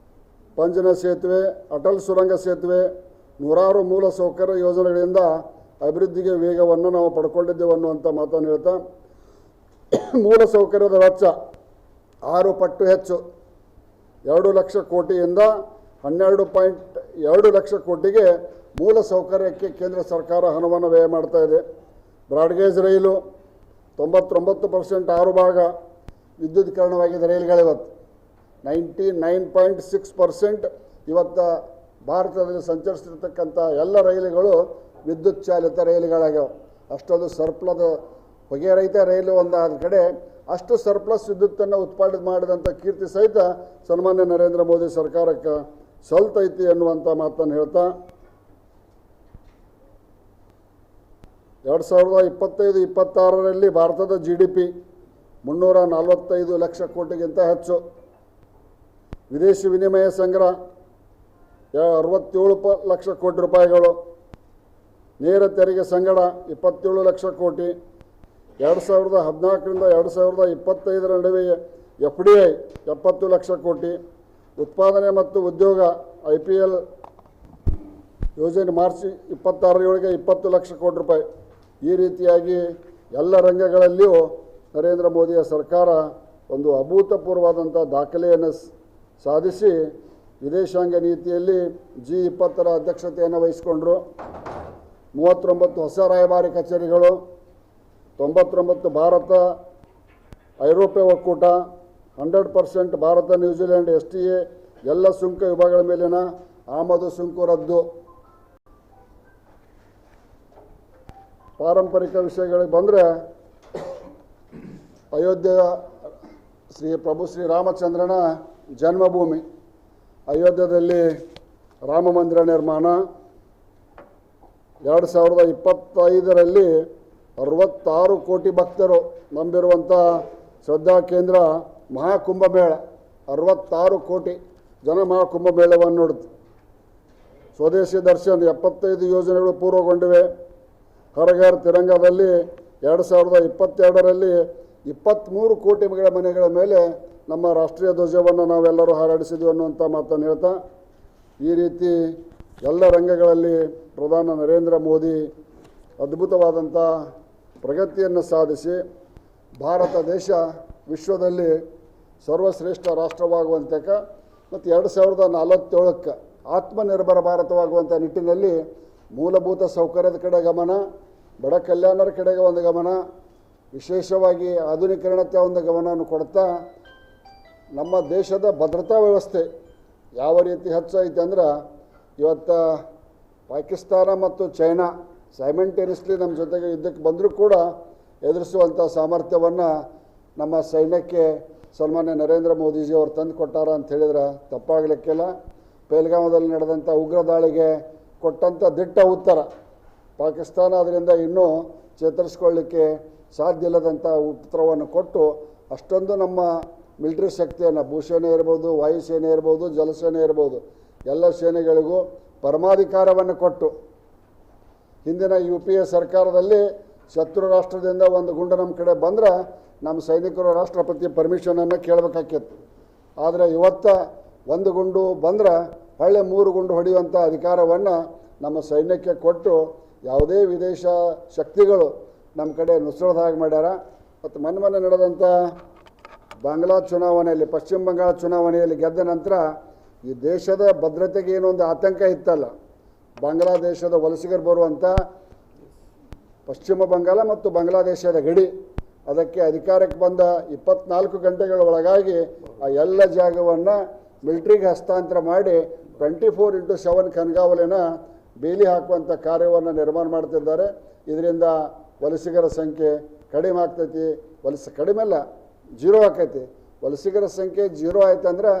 ಪಂಜನ ಸೇತುವೆ, ಅಟಲ್ ಸುರಂಗ ಸೇತುವೆ, 100 ಮೂಲ ಸೌಕರ್ಯ ಯೋಜನೆಗಳಿಂದ ಅಭಿವೃದ್ಧಿಗೆ ವೇಗವನ್ನು ನಾವು ಪಡ್ಕೊಂಡಿದ್ದೇವೆ ಅನ್ನುವಂಥ ಮಾತನ್ನು ಹೇಳ್ತಾ, ಮೂಲ ಸೌಕರ್ಯದ ವೆಚ್ಚ 6 ಪಟ್ಟು ಹೆಚ್ಚು, 2 ಲಕ್ಷ ಕೋಟಿಯಿಂದ 12.2 ಲಕ್ಷ ಕೋಟಿಗೆ ಮೂಲ ಸೌಕರ್ಯಕ್ಕೆ ಕೇಂದ್ರ ಸರ್ಕಾರ ಹಣವನ್ನು ವ್ಯಯ ಮಾಡ್ತಾ ಇದೆ. ಬ್ರಾಡ್ಗೇಜ್ ರೈಲು 99% 6 ಭಾಗ ವಿದ್ಯುದೀಕರಣವಾಗಿದೆ ರೈಲುಗಳಿವತ್ತು. 99.6% ಇವತ್ತು ಭಾರತದಲ್ಲಿ ಸಂಚರಿಸ್ತಿರ್ತಕ್ಕಂಥ ಎಲ್ಲ ರೈಲುಗಳು ವಿದ್ಯುತ್ ಚಾಲಿತ ರೈಲುಗಳಾಗ್ಯಾವ. ಅಷ್ಟೊಂದು ಸರ್ಪ್ಲಸ್ ಹೊಗೆ ರಹಿತ ರೈಲು ಒಂದಾದ ಕಡೆ ಅಷ್ಟು ಸರ್ಪ್ಲಸ್ ವಿದ್ಯುತ್ತನ್ನು ಉತ್ಪಾದನೆ ಮಾಡಿದಂಥ ಕೀರ್ತಿ ಸಹಿತ ಸನ್ಮಾನ್ಯ ನರೇಂದ್ರ ಮೋದಿ ಸರ್ಕಾರಕ್ಕೆ ಸಲ್ತೈತಿ ಅನ್ನುವಂಥ ಮಾತನ್ನು ಹೇಳ್ತಾ, 2025-26ರಲ್ಲಿ ಭಾರತದ GDP 345 ಲಕ್ಷ ಕೋಟಿಗಿಂತ ಹೆಚ್ಚು, ವಿದೇಶಿ ವಿನಿಮಯ ಸಂಗ್ರಹ 67 ಲಕ್ಷ ಕೋಟಿ ರೂಪಾಯಿಗಳು, ನೇರ ತೆರಿಗೆ ಸಂಗ್ರಹ 27 ಲಕ್ಷ ಕೋಟಿ, 2014ರಿಂದ 2025 ನಡುವೆ FDI 70 ಲಕ್ಷ ಕೋಟಿ, ಉತ್ಪಾದನೆ ಮತ್ತು ಉದ್ಯೋಗ IPL ಯೋಜನೆ ಮಾರ್ಚ್ 26ರೊಳಗೆ 20 ಲಕ್ಷ ಕೋಟಿ ರೂಪಾಯಿ. ಈ ರೀತಿಯಾಗಿ ಎಲ್ಲ ರಂಗಗಳಲ್ಲಿಯೂ ನರೇಂದ್ರ ಮೋದಿಯ ಸರ್ಕಾರ ಒಂದು ಅಭೂತಪೂರ್ವವಾದಂಥ ದಾಖಲೆಯನ್ನು ಸಾಧಿಸಿ ವಿದೇಶಾಂಗ ನೀತಿಯಲ್ಲಿ G20ರ ಅಧ್ಯಕ್ಷತೆಯನ್ನು ವಹಿಸಿಕೊಂಡರು. 39 ಹೊಸ ರಾಯಭಾರಿ ಕಚೇರಿಗಳು, 99 ಭಾರತ ಐರೋಪ್ಯ ಒಕ್ಕೂಟ, 100% ಭಾರತ ನ್ಯೂಜಿಲೆಂಡ್ STA ಎಲ್ಲ ಸುಂಕ ವಿಭಾಗಗಳ ಮೇಲಿನ ಆಮದು ಸುಂಕು ರದ್ದು. ಪಾರಂಪರಿಕ ವಿಷಯಗಳಿಗೆ ಬಂದರೆ, ಅಯೋಧ್ಯೆಯ ಪ್ರಭು ಶ್ರೀರಾಮಚಂದ್ರನ ಜನ್ಮಭೂಮಿ ಅಯೋಧ್ಯೆಯಲ್ಲಿ ರಾಮ ಮಂದಿರ ನಿರ್ಮಾಣ, 2025ರಲ್ಲಿ 66 ಕೋಟಿ ಭಕ್ತರು ನಂಬಿರುವಂಥ ಶ್ರದ್ಧಾ ಕೇಂದ್ರ ಮಹಾಕುಂಭಮೇಳ, 66 ಕೋಟಿ ಜನ ಮಹಾಕುಂಭಮೇಳವನ್ನು ನೋಡುತ್ತೆ. ಸ್ವದೇಶಿ ದರ್ಶನ್ 75 ಯೋಜನೆಗಳು ಪೂರ್ವಗೊಂಡಿವೆ. ಹರ್ ಘರ್ ತಿರಂಗದಲ್ಲಿ 2022ರಲ್ಲಿ 23 ಕೋಟಿ ಮನೆಗಳ ಮೇಲೆ ನಮ್ಮ ರಾಷ್ಟ್ರೀಯ ಧ್ವಜವನ್ನು ನಾವೆಲ್ಲರೂ ಹಾರಾಡಿಸಿದ್ವಿ ಅನ್ನುವಂಥ ಮಾತನ್ನು ಹೇಳ್ತಾ, ಈ ರೀತಿ ಎಲ್ಲ ರಂಗಗಳಲ್ಲಿ ಪ್ರಧಾನ ನರೇಂದ್ರ ಮೋದಿ ಅದ್ಭುತವಾದಂಥ ಪ್ರಗತಿಯನ್ನು ಸಾಧಿಸಿ ಭಾರತ ದೇಶ ವಿಶ್ವದಲ್ಲಿ ಸರ್ವಶ್ರೇಷ್ಠ ರಾಷ್ಟ್ರವಾಗುವಂತಕ ಮತ್ತು 2047ಕ್ಕೆ ಆತ್ಮನಿರ್ಭರ ಭಾರತವಾಗುವಂಥ ನಿಟ್ಟಿನಲ್ಲಿ ಮೂಲಭೂತ ಸೌಕರ್ಯದ ಕಡೆ ಗಮನ, ಬಡ ಕಲ್ಯಾಣರ ಕಡೆಗೆ ಒಂದು ಗಮನ, ವಿಶೇಷವಾಗಿ ಆಧುನೀಕರಣಕ್ಕೆ ಒಂದು ಗಮನವನ್ನು ಕೊಡ್ತಾ ನಮ್ಮ ದೇಶದ ಭದ್ರತಾ ವ್ಯವಸ್ಥೆ ಯಾವ ರೀತಿ ಹೆಚ್ಚೈತೆ ಅಂದ್ರೆ, ಇವತ್ತು ಪಾಕಿಸ್ತಾನ ಮತ್ತು ಚೈನಾ ಸೈಮೆಂಟೇನಿಯಸ್ಲಿ ನಮ್ಮ ಜೊತೆಗೆ ಯುದ್ಧಕ್ಕೆ ಬಂದರೂ ಕೂಡ ಎದುರಿಸುವಂಥ ಸಾಮರ್ಥ್ಯವನ್ನು ನಮ್ಮ ಸೈನ್ಯಕ್ಕೆ ಸನ್ಮಾನ್ಯ ನರೇಂದ್ರ ಮೋದಿಜಿಯವರು ತಂದು ಕೊಟ್ಟಾರ ಅಂತ ಹೇಳಿದ್ರೆ ತಪ್ಪಾಗಲಿಕ್ಕಿಲ್ಲ. ಪಹಲ್ಗಾಮದಲ್ಲಿ ನಡೆದಂಥ ಉಗ್ರ ದಾಳಿಗೆ ಕೊಟ್ಟಂಥ ದಿಟ್ಟ ಉತ್ತರ ಪಾಕಿಸ್ತಾನ ಅದರಿಂದ ಇನ್ನೂ ಚೇತರಿಸ್ಕೊಳ್ಳಿಕ್ಕೆ ಸಾಧ್ಯ ಇಲ್ಲದಂಥ ಉತ್ತರವನ್ನು ಕೊಟ್ಟು ಅಷ್ಟೊಂದು ನಮ್ಮ ಮಿಲಿಟರಿ ಶಕ್ತಿಯನ್ನು, ಭೂಸೇನೆ ಇರ್ಬೋದು, ವಾಯುಸೇನೆ ಇರ್ಬೋದು, ಜಲಸೇನೆ ಇರ್ಬೋದು, ಎಲ್ಲ ಸೇನೆಗಳಿಗೂ ಪರಮಾಧಿಕಾರವನ್ನು ಕೊಟ್ಟು, ಹಿಂದಿನ UPA ಸರ್ಕಾರದಲ್ಲಿ ಶತ್ರು ರಾಷ್ಟ್ರದಿಂದ ಒಂದು ಗುಂಡು ನಮ್ಮ ಕಡೆ ಬಂದ್ರೆ ನಮ್ಮ ಸೈನಿಕರು ರಾಷ್ಟ್ರಪತಿ ಪರ್ಮಿಷನನ್ನು ಕೇಳಬೇಕಾಗಿತ್ತು. ಆದರೆ ಇವತ್ತು ಒಂದು ಗುಂಡು ಬಂದ್ರೆ ಹೊಳ್ಳೆ 3 ಗುಂಡು ಹೊಡೆಯುವಂಥ ಅಧಿಕಾರವನ್ನು ನಮ್ಮ ಸೈನ್ಯಕ್ಕೆ ಕೊಟ್ಟು ಯಾವುದೇ ವಿದೇಶ ಶಕ್ತಿಗಳು ನಮ್ಮ ಕಡೆ ನುಸುಳದ ಹಾಗೆ ಮಾಡ್ಯಾರ. ಮತ್ತು ಮೊನ್ನೆ ನಡೆದಂಥ ಬಾಂಗ್ಲಾ ಚುನಾವಣೆಯಲ್ಲಿ, ಪಶ್ಚಿಮ ಬಂಗಾಳ ಚುನಾವಣೆಯಲ್ಲಿ ಗೆದ್ದ ನಂತರ ಈ ದೇಶದ ಭದ್ರತೆಗೆ ಏನೊಂದು ಆತಂಕ ಇತ್ತಲ್ಲ, ಬಾಂಗ್ಲಾದೇಶದ ವಲಸಿಗರು ಬರುವಂಥ ಪಶ್ಚಿಮ ಬಂಗಾಳ ಮತ್ತು ಬಾಂಗ್ಲಾದೇಶದ ಗಡಿ ಅದಕ್ಕೆ ಅಧಿಕಾರಕ್ಕೆ ಬಂದ 24 ಗಂಟೆಗಳ ಒಳಗಾಗಿ ಆ ಎಲ್ಲ ಜಾಗವನ್ನು ಮಿಲಿಟ್ರಿಗೆ ಹಸ್ತಾಂತರ ಮಾಡಿ 24/7 ಕಣ್ಗಾವಲಿನ ಬೇಲಿ ಹಾಕುವಂಥ ಕಾರ್ಯವನ್ನು ನಿರ್ಮಾಣ ಮಾಡ್ತಿದ್ದಾರೆ. ಇದರಿಂದ ವಲಸಿಗರ ಸಂಖ್ಯೆ ಕಡಿಮೆ ಆಗ್ತೈತಿ. ಕಡಿಮೆ ಅಲ್ಲ, ಜೀರೋ ಆಕೈತಿ. ವಲಸಿಗರ ಸಂಖ್ಯೆ ಜೀರೋ ಆಯ್ತು ಅಂದ್ರೆ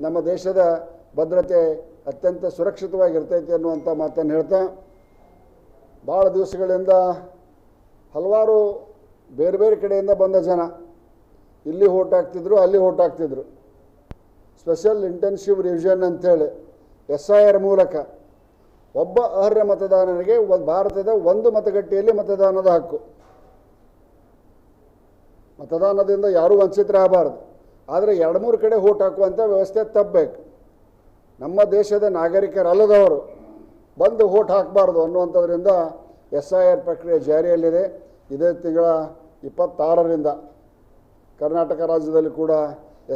ನಮ್ಮ ದೇಶದ ಭದ್ರತೆ ಅತ್ಯಂತ ಸುರಕ್ಷಿತವಾಗಿರ್ತೈತಿ ಅನ್ನುವಂಥ ಮಾತನ್ನು ಹೇಳ್ತಾ, ಭಾಳ ದಿವಸಗಳಿಂದ ಹಲವಾರು ಬೇರೆ ಬೇರೆ ಕಡೆಯಿಂದ ಬಂದ ಜನ ಇಲ್ಲಿ ವೋಟ್ ಹಾಕ್ತಿದ್ರು, ಅಲ್ಲಿ ವೋಟ್ ಹಾಕ್ತಿದ್ರು. ಸ್ಪೆಷಲ್ ಇಂಟೆನ್ಸಿವ್ ರಿವಿಷನ್ ಅಂಥೇಳಿ SIR ಮೂಲಕ ಒಬ್ಬ ಅರ್ಹ ಮತದಾರನಿಗೆ ಭಾರತದ ಒಂದು ಮತಗಟ್ಟೆಯಲ್ಲಿ ಮತದಾನದ ಹಕ್ಕು. ಮತದಾನದಿಂದ ಯಾರೂ ವಂಚಿತರಾಗಬಾರ್ದು. ಆದರೆ 2-3 ಕಡೆ ವೋಟ್ ಹಾಕುವಂಥ ವ್ಯವಸ್ಥೆ ತಪ್ಪಬೇಕು. ನಮ್ಮ ದೇಶದ ನಾಗರಿಕರಲ್ಲದವರು ಬಂದು ವೋಟ್ ಹಾಕಬಾರ್ದು ಅನ್ನುವಂಥದ್ರಿಂದ SIR ಪ್ರಕ್ರಿಯೆ ಜಾರಿಯಲ್ಲಿದೆ. ಇದೇ ತಿಂಗಳ 26ರಿಂದ ಕರ್ನಾಟಕ ರಾಜ್ಯದಲ್ಲಿ ಕೂಡ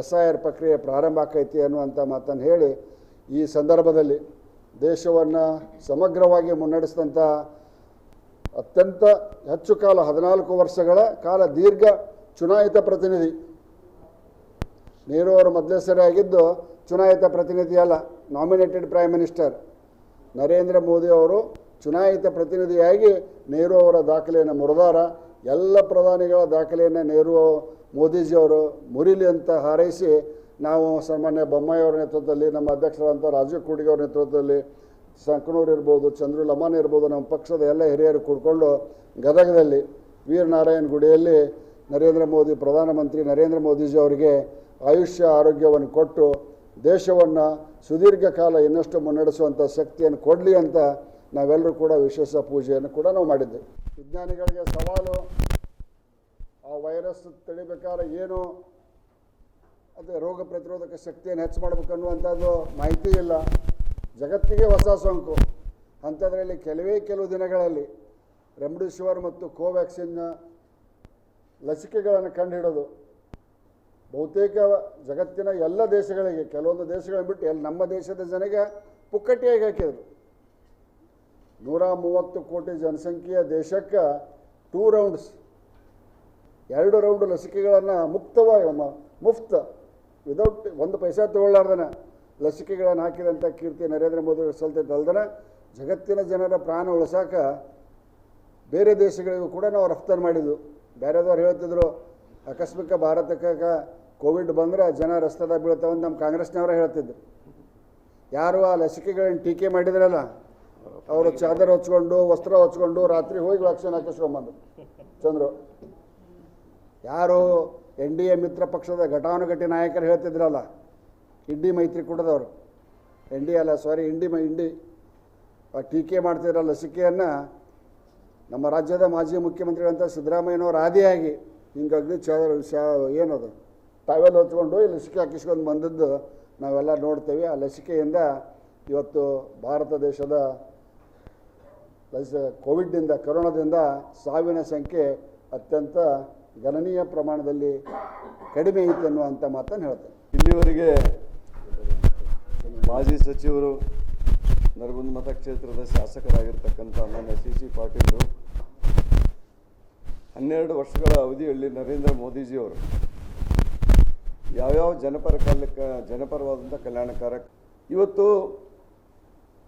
SIR ಪ್ರಕ್ರಿಯೆ ಪ್ರಾರಂಭ ಆಕೈತಿ ಅನ್ನುವಂಥ ಮಾತನ್ನು ಹೇಳಿ, ಈ ಸಂದರ್ಭದಲ್ಲಿ ದೇಶವನ್ನು ಸಮಗ್ರವಾಗಿ ಮುನ್ನಡೆಸಿದಂಥ ಅತ್ಯಂತ ಹೆಚ್ಚು ಕಾಲ 14 ವರ್ಷಗಳ ಕಾಲ ದೀರ್ಘ ಚುನಾಯಿತ ಪ್ರತಿನಿಧಿ ನೆಹರು ಅವರು ಮೊದಲೇ ಸರಿಯಾಗಿದ್ದು ಚುನಾಯಿತ ಪ್ರತಿನಿಧಿ ಅಲ್ಲ, nominated prime minister Narendra Modi ಅವರು ಚುನಾಯಿತ ಪ್ರತಿನಿಧಿಯಾಗಿ ನೆಹರು ಅವರ ದಾಖಲೆಯನ್ನು ಮುರಿದಾರ. ಎಲ್ಲ ಪ್ರಧಾನಿಗಳ ದಾಖಲೆಯನ್ನು ನೆಹರು ಮೋದಿಜಿಯವರು ಮುರಿಲಿ ಅಂತ ಹಾರೈಸಿ, ನಾವು ಸಾಮಾನ್ಯ ಬೊಮ್ಮಾಯಿ ಅವರ ನೇತೃತ್ವದಲ್ಲಿ, ನಮ್ಮ ಅಧ್ಯಕ್ಷರಾದಂಥ ರಾಜೀವ್ ಕೂಡಿಗೆ ಅವರ ನೇತೃತ್ವದಲ್ಲಿ, ಸಂಕನೂರು ಇರ್ಬೋದು, ಚಂದ್ರು ಲಮಾನ್ ಇರ್ಬೋದು, ನಮ್ಮ ಪಕ್ಷದ ಎಲ್ಲ ಹಿರಿಯರು ಕೂಡ್ಕೊಂಡು ಗದಗದಲ್ಲಿ ವೀರನಾರಾಯಣ ಗುಡಿಯಲ್ಲಿ ಪ್ರಧಾನಮಂತ್ರಿ ನರೇಂದ್ರ ಮೋದಿಜಿ ಅವರಿಗೆ ಆಯುಷ್ಯ ಆರೋಗ್ಯವನ್ನು ಕೊಟ್ಟು ದೇಶವನ್ನು ಸುದೀರ್ಘ ಕಾಲ ಇನ್ನಷ್ಟು ಮುನ್ನಡೆಸುವಂಥ ಶಕ್ತಿಯನ್ನು ಕೊಡಲಿ ಅಂತ ನಾವೆಲ್ಲರೂ ಕೂಡ ವಿಶೇಷ ಪೂಜೆಯನ್ನು ಕೂಡ ನಾವು ಮಾಡಿದ್ದೇವೆ. ವಿಜ್ಞಾನಿಗಳಿಗೆ ಸವಾಲು, ಆ ವೈರಸ್ ತಡಿಬೇಕಾದ್ರೆ ಏನು ಅದೇ ರೋಗ ಪ್ರತಿರೋಧಕ ಶಕ್ತಿಯನ್ನು ಹೆಚ್ಚು ಮಾಡಬೇಕು ಅನ್ನುವಂಥದ್ದು ಮಾಹಿತಿ ಇಲ್ಲ. ಜಗತ್ತಿಗೆ ಹೊಸ ಸೋಂಕು. ಅಂಥದ್ರಲ್ಲಿ ಕೆಲವು ದಿನಗಳಲ್ಲಿ ರೆಮ್ಡಿಸಿವಿರ್ ಮತ್ತು ಕೋವ್ಯಾಕ್ಸಿನ್ನ ಲಸಿಕೆಗಳನ್ನು ಕಂಡುಹಿಡೋದು ಬಹುತೇಕ ಜಗತ್ತಿನ ಎಲ್ಲ ದೇಶಗಳಿಗೆ, ಕೆಲವೊಂದು ದೇಶಗಳನ್ನು ಬಿಟ್ಟು ನಮ್ಮ ದೇಶದ ಜನಗೆ ಪುಕ್ಕಟ್ಟಿಯಾಗಿ ಹಾಕಿದರು. 130 ಕೋಟಿ ಜನಸಂಖ್ಯೆಯ ದೇಶಕ್ಕೆ 2 ರೌಂಡ್ಸ್ 2 ರೌಂಡ್ ಲಸಿಕೆಗಳನ್ನು ಮುಫ್ತ್ ವಿದೌಟ್ ಒಂದು ಪೈಸಾ ತಗೊಳ್ಳಾರ್ದನ ಲಸಿಕೆಗಳನ್ನು ಹಾಕಿದಂಥ ಕೀರ್ತಿ ನರೇಂದ್ರ ಮೋದಿ ಸಲ್ತೈತೆ ಅಲ್ದನ ಜಗತ್ತಿನ ಜನರ ಪ್ರಾಣ ಉಳಿಸಾಕ ಬೇರೆ ದೇಶಗಳಿಗೂ ಕೂಡ ನಾವು ರಫ್ತಾನು ಮಾಡಿದ್ವು. ಬೇರೆದವ್ರು ಹೇಳ್ತಿದ್ರು ಆಕಸ್ಮಿಕ ಭಾರತಕ್ಕೆ ಕೋವಿಡ್ ಬಂದರೆ ಜನ ರಸ್ತೆದಾಗ ಬೀಳ್ತಾವಂತ ನಮ್ಮ ಕಾಂಗ್ರೆಸ್ನವರೇ ಹೇಳ್ತಿದ್ರು. ಯಾರು ಆ ಲಸಿಕೆಗಳನ್ನು ಟೀಕೆ ಮಾಡಿದ್ರಲ್ಲ ಅವರು ಚಾದರ್ ಹೊಚ್ಕೊಂಡು ವಸ್ತ್ರ ಹೊಚ್ಕೊಂಡು ರಾತ್ರಿ ಹೋಗಿ ವ್ಯಾಕ್ಸಿನ್ ಹಾಕಿಸ್ಕೊಂಬಂದು ಚಂದ್ರು. ಯಾರು NDA ಮಿತ್ರ ಪಕ್ಷದ ಘಟಾನುಘಟಿ ನಾಯಕರು ಹೇಳ್ತಿದ್ರಲ್ಲ, ಇಂಡಿ ಮೈತ್ರಿಕೂಟದವರು, ಇಂಡಿ ಟೀಕೆ ಮಾಡ್ತಿದ್ರಲ್ಲ ಲಸಿಕೆಯನ್ನು, ನಮ್ಮ ರಾಜ್ಯದ ಮಾಜಿ ಮುಖ್ಯಮಂತ್ರಿಗಳಂತ ಸಿದ್ದರಾಮಯ್ಯನವರು ಆದಿಯಾಗಿ ಹಿಂಗಾಗಿ ಏನದು ತಾವೆಲ್ಲ ಹೊಚ್ಕೊಂಡು ಈ ಲಸಿಕೆ ಹಾಕಿಸ್ಕೊಂಡು ಬಂದದ್ದು ನಾವೆಲ್ಲ ನೋಡ್ತೇವೆ. ಆ ಲಸಿಕೆಯಿಂದ ಇವತ್ತು ಭಾರತ ದೇಶದ ಕೋವಿಡ್ನಿಂದ, ಕೊರೋನಾದಿಂದ ಸಾವಿನ ಸಂಖ್ಯೆ ಅತ್ಯಂತ ಗಣನೀಯ ಪ್ರಮಾಣದಲ್ಲಿ ಕಡಿಮೆ ಐತೆ ಅನ್ನುವಂಥ ಮಾತನ್ನು ಹೇಳ್ತೇನೆ. ಇಲ್ಲಿವರೆಗೆ ಮಾಜಿ ಸಚಿವರು, ನರಗುಂದ ಮತಕ್ಷೇತ್ರದ ಶಾಸಕರಾಗಿರ್ತಕ್ಕಂಥ ನನ್ನ CC ಪಾಟೀಲರು 12 ವರ್ಷಗಳ ಅವಧಿಯಲ್ಲಿ ನರೇಂದ್ರ ಮೋದಿಜಿಯವರು ಯಾವ್ಯಾವ ಜನಪರವಾದಂಥ ಕಲ್ಯಾಣಕಾರ ಇವತ್ತು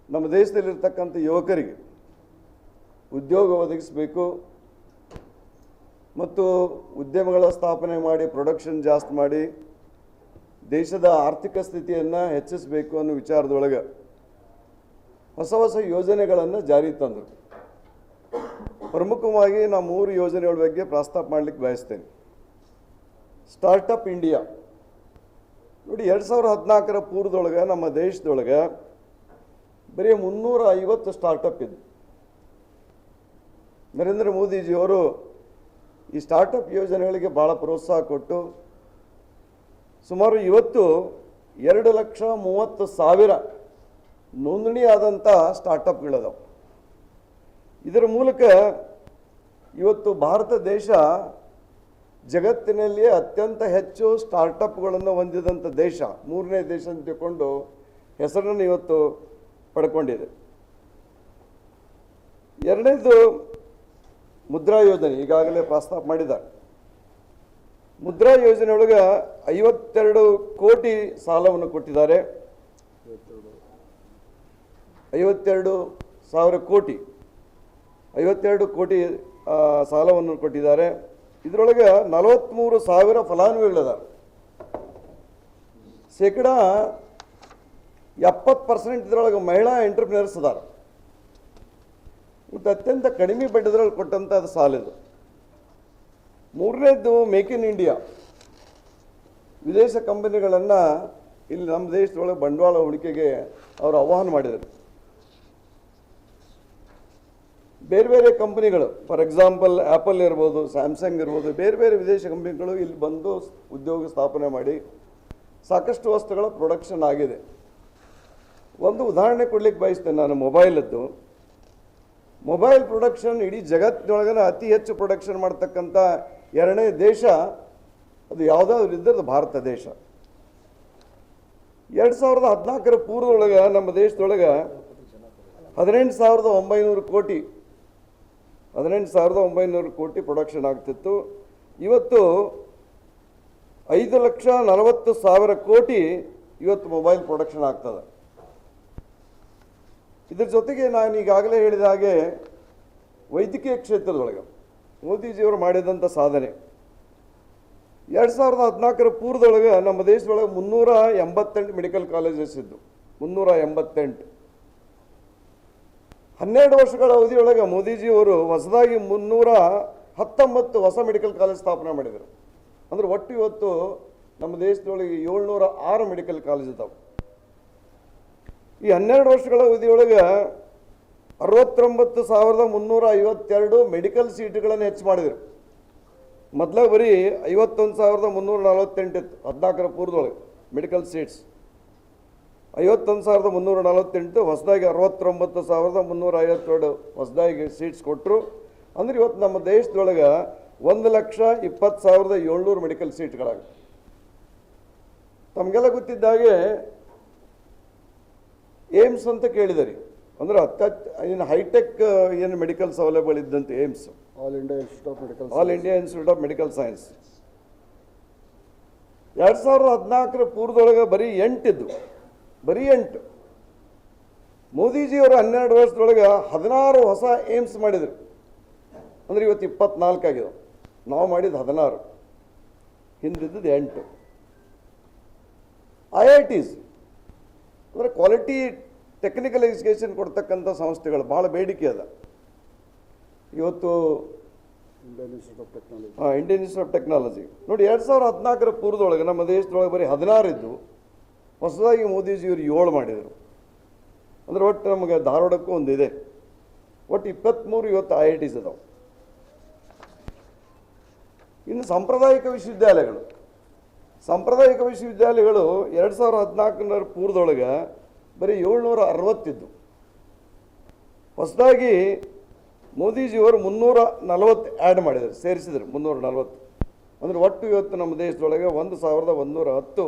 ನಮ್ಮ ದೇಶದಲ್ಲಿರ್ತಕ್ಕಂಥ ಯುವಕರಿಗೆ ಉದ್ಯೋಗ ಒದಗಿಸಬೇಕು ಮತ್ತು ಉದ್ಯಮಗಳ ಸ್ಥಾಪನೆ ಮಾಡಿ ಪ್ರೊಡಕ್ಷನ್ ಜಾಸ್ತಿ ಮಾಡಿ ದೇಶದ ಆರ್ಥಿಕ ಸ್ಥಿತಿಯನ್ನು ಹೆಚ್ಚಿಸಬೇಕು ಅನ್ನೋ ವಿಚಾರದೊಳಗೆ ಹೊಸ ಯೋಜನೆಗಳನ್ನು ಜಾರಿಗೆ ತಂದರು. ಪ್ರಮುಖವಾಗಿ ನಾನು 3 ಯೋಜನೆಗಳ ಬಗ್ಗೆ ಪ್ರಸ್ತಾಪ ಮಾಡಲಿಕ್ಕೆ ಬಯಸ್ತೇನೆ. ಸ್ಟಾರ್ಟಪ್ ಇಂಡಿಯಾ ನೋಡಿ, 2014ರ ಪೂರ್ವದೊಳಗೆ ನಮ್ಮ ದೇಶದೊಳಗೆ ಬರೀ 350 ಸ್ಟಾರ್ಟಪ್ ಇದ್ದು. ನರೇಂದ್ರ ಮೋದಿಜಿಯವರು ಈ ಸ್ಟಾರ್ಟಪ್ ಯೋಜನೆಗಳಿಗೆ ಭಾಳ ಪ್ರೋತ್ಸಾಹ ಕೊಟ್ಟು ಸುಮಾರು ಇವತ್ತು 2,30,000 ನೋಂದಣಿ ಆದಂಥ ಸ್ಟಾರ್ಟಪ್ಗಳದಾವೆ. ಇದರ ಮೂಲಕ ಇವತ್ತು ಭಾರತ ದೇಶ ಜಗತ್ತಿನಲ್ಲಿ ಅತ್ಯಂತ ಹೆಚ್ಚು ಸ್ಟಾರ್ಟಪ್ಗಳನ್ನು ಹೊಂದಿದಂಥ ದೇಶ, 3ನೇ ದೇಶ ಅಂತ ತಿಳ್ಕೊಂಡು ಹೆಸರನ್ನು ಇವತ್ತು ಪಡ್ಕೊಂಡಿದೆ. 2ನೇದು ಮುದ್ರಾ ಯೋಜನೆ ಈಗಾಗಲೇ ಪ್ರಸ್ತಾಪ ಮಾಡಿದ್ದಾರೆ. ಮುದ್ರಾ ಯೋಜನೆ ಒಳಗೆ 52 ಕೋಟಿ ಸಾಲವನ್ನು ಕೊಟ್ಟಿದ್ದಾರೆ. 52 ಕೋಟಿ ಸಾಲವನ್ನು ಕೊಟ್ಟಿದ್ದಾರೆ. ಇದರೊಳಗೆ 43,000 ಫಲಾನುಭವಿಗಳಿದ್ದಾರೆ. ಶೇಕಡ 70% ಇದರೊಳಗೆ ಮಹಿಳಾ ಎಂಟರ್ಪ್ರಿನರ್ಸ್ ಅದಾರೆ. ಮತ್ತು ಅತ್ಯಂತ ಕಡಿಮೆ ಬಡ್ಡಿದ್ರಲ್ಲಿ ಕೊಟ್ಟಂಥ ಅದು ಸಾಲಿದು. ಮೂರನೇದ್ದು ಮೇಕ್ ಇನ್ ಇಂಡಿಯಾ. ವಿದೇಶ ಕಂಪನಿಗಳನ್ನು ಇಲ್ಲಿ ನಮ್ಮ ದೇಶದೊಳಗೆ ಬಂಡವಾಳ ಹೂಡಿಕೆಗೆ ಅವರು ಆಹ್ವಾನ ಮಾಡಿದರು. ಬೇರೆ ಬೇರೆ ಕಂಪನಿಗಳು, ಫಾರ್ ಎಕ್ಸಾಂಪಲ್ ಆ್ಯಪಲ್ ಇರ್ಬೋದು, ಸ್ಯಾಮ್ಸಂಗ್ ಇರ್ಬೋದು, ಬೇರೆ ಬೇರೆ ವಿದೇಶ ಕಂಪನಿಗಳು ಇಲ್ಲಿ ಬಂದು ಉದ್ಯೋಗ ಸ್ಥಾಪನೆ ಮಾಡಿ ಸಾಕಷ್ಟು ವಸ್ತುಗಳ ಪ್ರೊಡಕ್ಷನ್ ಆಗಿದೆ. ಒಂದು ಉದಾಹರಣೆ ಕೊಡ್ಲಿಕ್ಕೆ ಬಯಸ್ತೇನೆ ನಾನು. ಮೊಬೈಲ್ ಪ್ರೊಡಕ್ಷನ್ ಇಡೀ ಜಗತ್ತಿನೊಳಗನ ಅತಿ ಹೆಚ್ಚು ಪ್ರೊಡಕ್ಷನ್ ಮಾಡ್ತಕ್ಕಂಥ 2ನೇ ದೇಶ ಅದು ಯಾವುದಾದ್ರು ಇದ್ದದ್ದು ಭಾರತ ದೇಶ. 2014 ಪೂರ್ವದೊಳಗೆ ನಮ್ಮ ದೇಶದೊಳಗೆ 18,900 ಕೋಟಿ ಪ್ರೊಡಕ್ಷನ್ ಆಗ್ತಿತ್ತು. ಇವತ್ತು 5,40,000 ಕೋಟಿ ಇವತ್ತು ಮೊಬೈಲ್ ಪ್ರೊಡಕ್ಷನ್ ಆಗ್ತದೆ. ಇದ್ರ ಜೊತೆಗೆ ನಾನು ಈಗಾಗಲೇ ಹೇಳಿದ ಹಾಗೆ ವೈದ್ಯಕೀಯ ಕ್ಷೇತ್ರದೊಳಗೆ ಮೋದಿಜಿಯವರು ಮಾಡಿದಂಥ ಸಾಧನೆ 2014 ಪೂರ್ವದೊಳಗೆ ನಮ್ಮ ದೇಶದೊಳಗೆ 388 ಮೆಡಿಕಲ್ ಕಾಲೇಜಸ್ ಇದ್ದು. 388. 12 ವರ್ಷಗಳ ಅವಧಿಯೊಳಗೆ ಮೋದಿಜಿಯವರು ಹೊಸದಾಗಿ 319 ಹೊಸ ಮೆಡಿಕಲ್ ಕಾಲೇಜ್ ಸ್ಥಾಪನೆ ಮಾಡಿದರು. ಅಂದರೆ ಒಟ್ಟು ಇವತ್ತು ನಮ್ಮ ದೇಶದೊಳಗೆ 706 ಮೆಡಿಕಲ್ ಕಾಲೇಜ್ ಇದ್ದಾವೆ. ಈ 12 ವರ್ಷಗಳ ಅವಧಿಯೊಳಗೆ 69,352 ಮೆಡಿಕಲ್ ಸೀಟ್ಗಳನ್ನು ಹೆಚ್ಚು ಮಾಡಿದರು. ಮೊದಲಾಗ ಬರೀ 51,348 ಇತ್ತು 14 ಪೂರ್ವದೊಳಗೆ ಮೆಡಿಕಲ್ ಸೀಟ್ಸ್. 51,348 ಹೊಸದಾಗಿ 69,352 ಹೊಸದಾಗಿ ಸೀಟ್ಸ್ ಕೊಟ್ಟರು. ಅಂದ್ರೆ ಇವತ್ತು ನಮ್ಮ ದೇಶದೊಳಗೆ 1,20,700 ಮೆಡಿಕಲ್ ಸೀಟ್ಗಳಾಗುತ್ತೆ. ತಮಗೆಲ್ಲ ಗೊತ್ತಿದ್ದಾಗೆ ಏಮ್ಸ್ ಅಂತ ಕೇಳಿದರಿ. ಅಂದ್ರೆ ಇನ್ನು ಹೈಟೆಕ್ ಏನು ಮೆಡಿಕಲ್ ಸೌಲಭ್ಯಗಳು ಇದ್ದಂತೆ AIIMS, all India institute of medical science 2014 ಪೂರ್ವದೊಳಗೆ ಬರೀ 8 ಇದ್ದು. ಬರೀ 8. ಮೋದಿಜಿಯವರು 12 ವರ್ಷದೊಳಗೆ 16 ಹೊಸ ಏಮ್ಸ್ ಮಾಡಿದರು. ಅಂದರೆ ಇವತ್ತು 24 ಆಗಿದೆ. ನಾವು ಮಾಡಿದ್ದು 16, ಹಿಂದಿದ್ದದ್ದು 8. IITs ಅಂದರೆ ಕ್ವಾಲಿಟಿ ಟೆಕ್ನಿಕಲ್ ಎಜುಕೇಷನ್ ಕೊಡ್ತಕ್ಕಂಥ ಸಂಸ್ಥೆಗಳು ಭಾಳ ಬೇಡಿಕೆ ಅದ. ಇವತ್ತು ಇಂಡಿಯನ್ ಇನ್ಸ್ಟಿಟ್ಯೂಟ್ ಆಫ್ ಟೆಕ್ನಾಲಜಿ ನೋಡಿ 2014 ಪೂರ್ವದೊಳಗೆ ನಮ್ಮ ದೇಶದೊಳಗೆ ಬರೀ 16 ಇದ್ದು. ಹೊಸದಾಗಿ ಮೋದಿಜಿಯವರು 7 ಮಾಡಿದರು. ಅಂದರೆ ಒಟ್ಟು ನಮಗೆ ಧಾರವಾಡಕ್ಕೂ ಒಂದಿದೆ. ಒಟ್ಟು 23 ಇವತ್ತು IITs ಅದಾವೆ. ಇನ್ನು ಸಾಂಪ್ರದಾಯಿಕ ವಿಶ್ವವಿದ್ಯಾಲಯಗಳು 2014 ಪೂರ್ವದೊಳಗೆ ಬರೀ 760 ಇದ್ದು. ಹೊಸದಾಗಿ ಮೋದಿಜಿಯವರು 340 ಆ್ಯಡ್ ಮಾಡಿದರು, ಸೇರಿಸಿದರು 340. ಅಂದರೆ ಒಟ್ಟು ಇವತ್ತು ನಮ್ಮ ದೇಶದೊಳಗೆ 1,110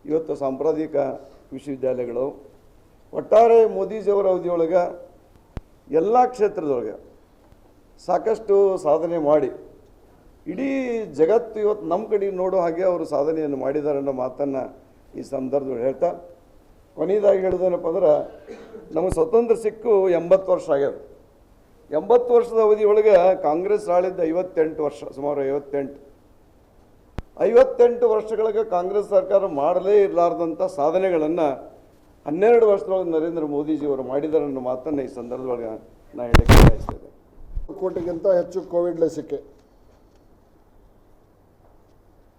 ಇವತ್ತು ಸಾಂಪ್ರದಾಯಿಕ ವಿಶ್ವವಿದ್ಯಾಲಯಗಳು. ಒಟ್ಟಾರೆ ಮೋದಿಜಿಯವರ ಅವಧಿಯೊಳಗೆ ಎಲ್ಲ ಕ್ಷೇತ್ರದೊಳಗೆ ಸಾಕಷ್ಟು ಸಾಧನೆ ಮಾಡಿ ಇಡೀ ಜಗತ್ತು ಇವತ್ತು ನಮ್ಮ ಕಡೆ ನೋಡೋ ಹಾಗೆ ಅವರು ಸಾಧನೆಯನ್ನು ಮಾಡಿದ್ದಾರೆ ಅನ್ನೋ ಮಾತನ್ನು ಈ ಸಂದರ್ಭದಲ್ಲಿ ಹೇಳ್ತಾ, ಕೊನೆಯದಾಗಿ ಹೇಳೋದೇನಪ್ಪ ಅಂದ್ರೆ ನಮಗೆ ಸ್ವತಂತ್ರ ಸಿಕ್ಕು 80 ವರ್ಷ ಆಗ್ಯದ. 80 ವರ್ಷದ ಅವಧಿಯೊಳಗೆ ಕಾಂಗ್ರೆಸ್ ಆಳಿದ್ದು 58 ವರ್ಷ, ಸುಮಾರು 58 ವರ್ಷಗಳಿಗೆ ಕಾಂಗ್ರೆಸ್ ಸರ್ಕಾರ ಮಾಡಲೇ ಇರಲಾರ್ದಂಥ ಸಾಧನೆಗಳನ್ನು 12 ವರ್ಷದೊಳಗೆ ನರೇಂದ್ರ ಮೋದಿಜಿಯವರು ಮಾಡಿದ್ದಾರೆ ಅನ್ನೋ ಮಾತನ್ನು ಈ ಸಂದರ್ಭದೊಳಗೆ ನಾನು ಹೇಳಕ್ಕೆ ಬಯಸ್ತೇನೆ. ಕೋಟಿಗಿಂತ ಹೆಚ್ಚು ಕೋವಿಡ್ ಲಸಿಕೆ.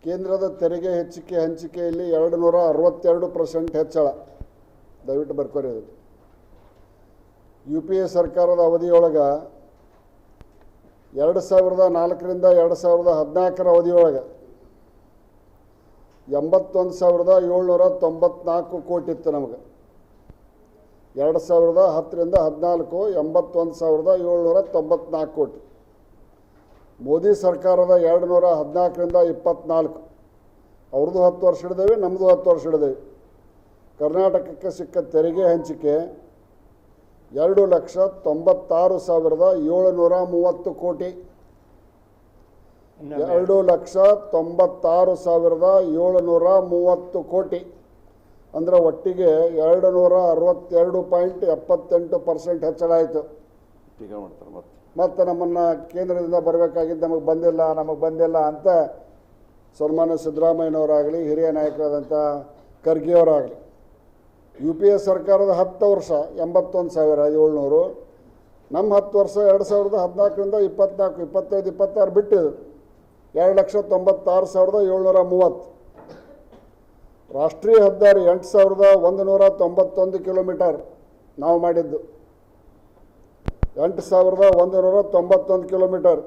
ಕೇಂದ್ರದ ತೆರಿಗೆ ಹಂಚಿಕೆಯಲ್ಲಿ 262% ಹೆಚ್ಚಳ. ದಯವಿಟ್ಟು ಬರ್ಕೋರಿ. ಅದು UPA ಸರ್ಕಾರದ ಅವಧಿಯೊಳಗೆ 2004ರಿಂದ 2014 ಅವಧಿಯೊಳಗೆ 81,794 ಕೋಟಿ ಇತ್ತು ನಮಗೆ. 2010ರಿಂದ 14 81,794 ಕೋಟಿ. ಮೋದಿ ಸರ್ಕಾರದ 2014ರಿಂದ 24 ಅವ್ರದ್ದು 10 ವರ್ಷ ಹಿಡಿದೇವೆ, ನಮ್ಮದು 10 ವರ್ಷ ಹಿಡಿದೇವೆ. ಕರ್ನಾಟಕಕ್ಕೆ ಸಿಕ್ಕ ತೆರಿಗೆ ಹಂಚಿಕೆ 2,96,730 ಕೋಟಿ. 2,96,730 ಕೋಟಿ, ಅಂದರೆ ಒಟ್ಟಿಗೆ 262.78% ಹೆಚ್ಚಳ ಆಯಿತು. ಟೀಕಾ ಮಾಡ್ತಾರೆ ಮತ್ತು ನಮ್ಮನ್ನು ಕೇಂದ್ರದಿಂದ ಬರಬೇಕಾಗಿದ್ದು ನಮಗೆ ಬಂದಿಲ್ಲ ಅಂತ ಸನ್ಮಾನ್ಯ ಸಿದ್ದರಾಮಯ್ಯನವರಾಗಲಿ, ಹಿರಿಯ ನಾಯಕರಾದಂಥ ಖರ್ಗೆಯವರಾಗಲಿ, UPA ಸರ್ಕಾರದ 10 ವರ್ಷ 81,700, ನಮ್ಮ 10 ವರ್ಷ 2014ರಿಂದ 24, 25, 26 ಬಿಟ್ಟಿದ್ದು 2,96,730. ರಾಷ್ಟ್ರೀಯ ಹೆದ್ದಾರಿ 8,191 ಕಿಲೋಮೀಟರ್ ನಾವು ಮಾಡಿದ್ದು, 8,191 ಕಿಲೋಮೀಟರ್.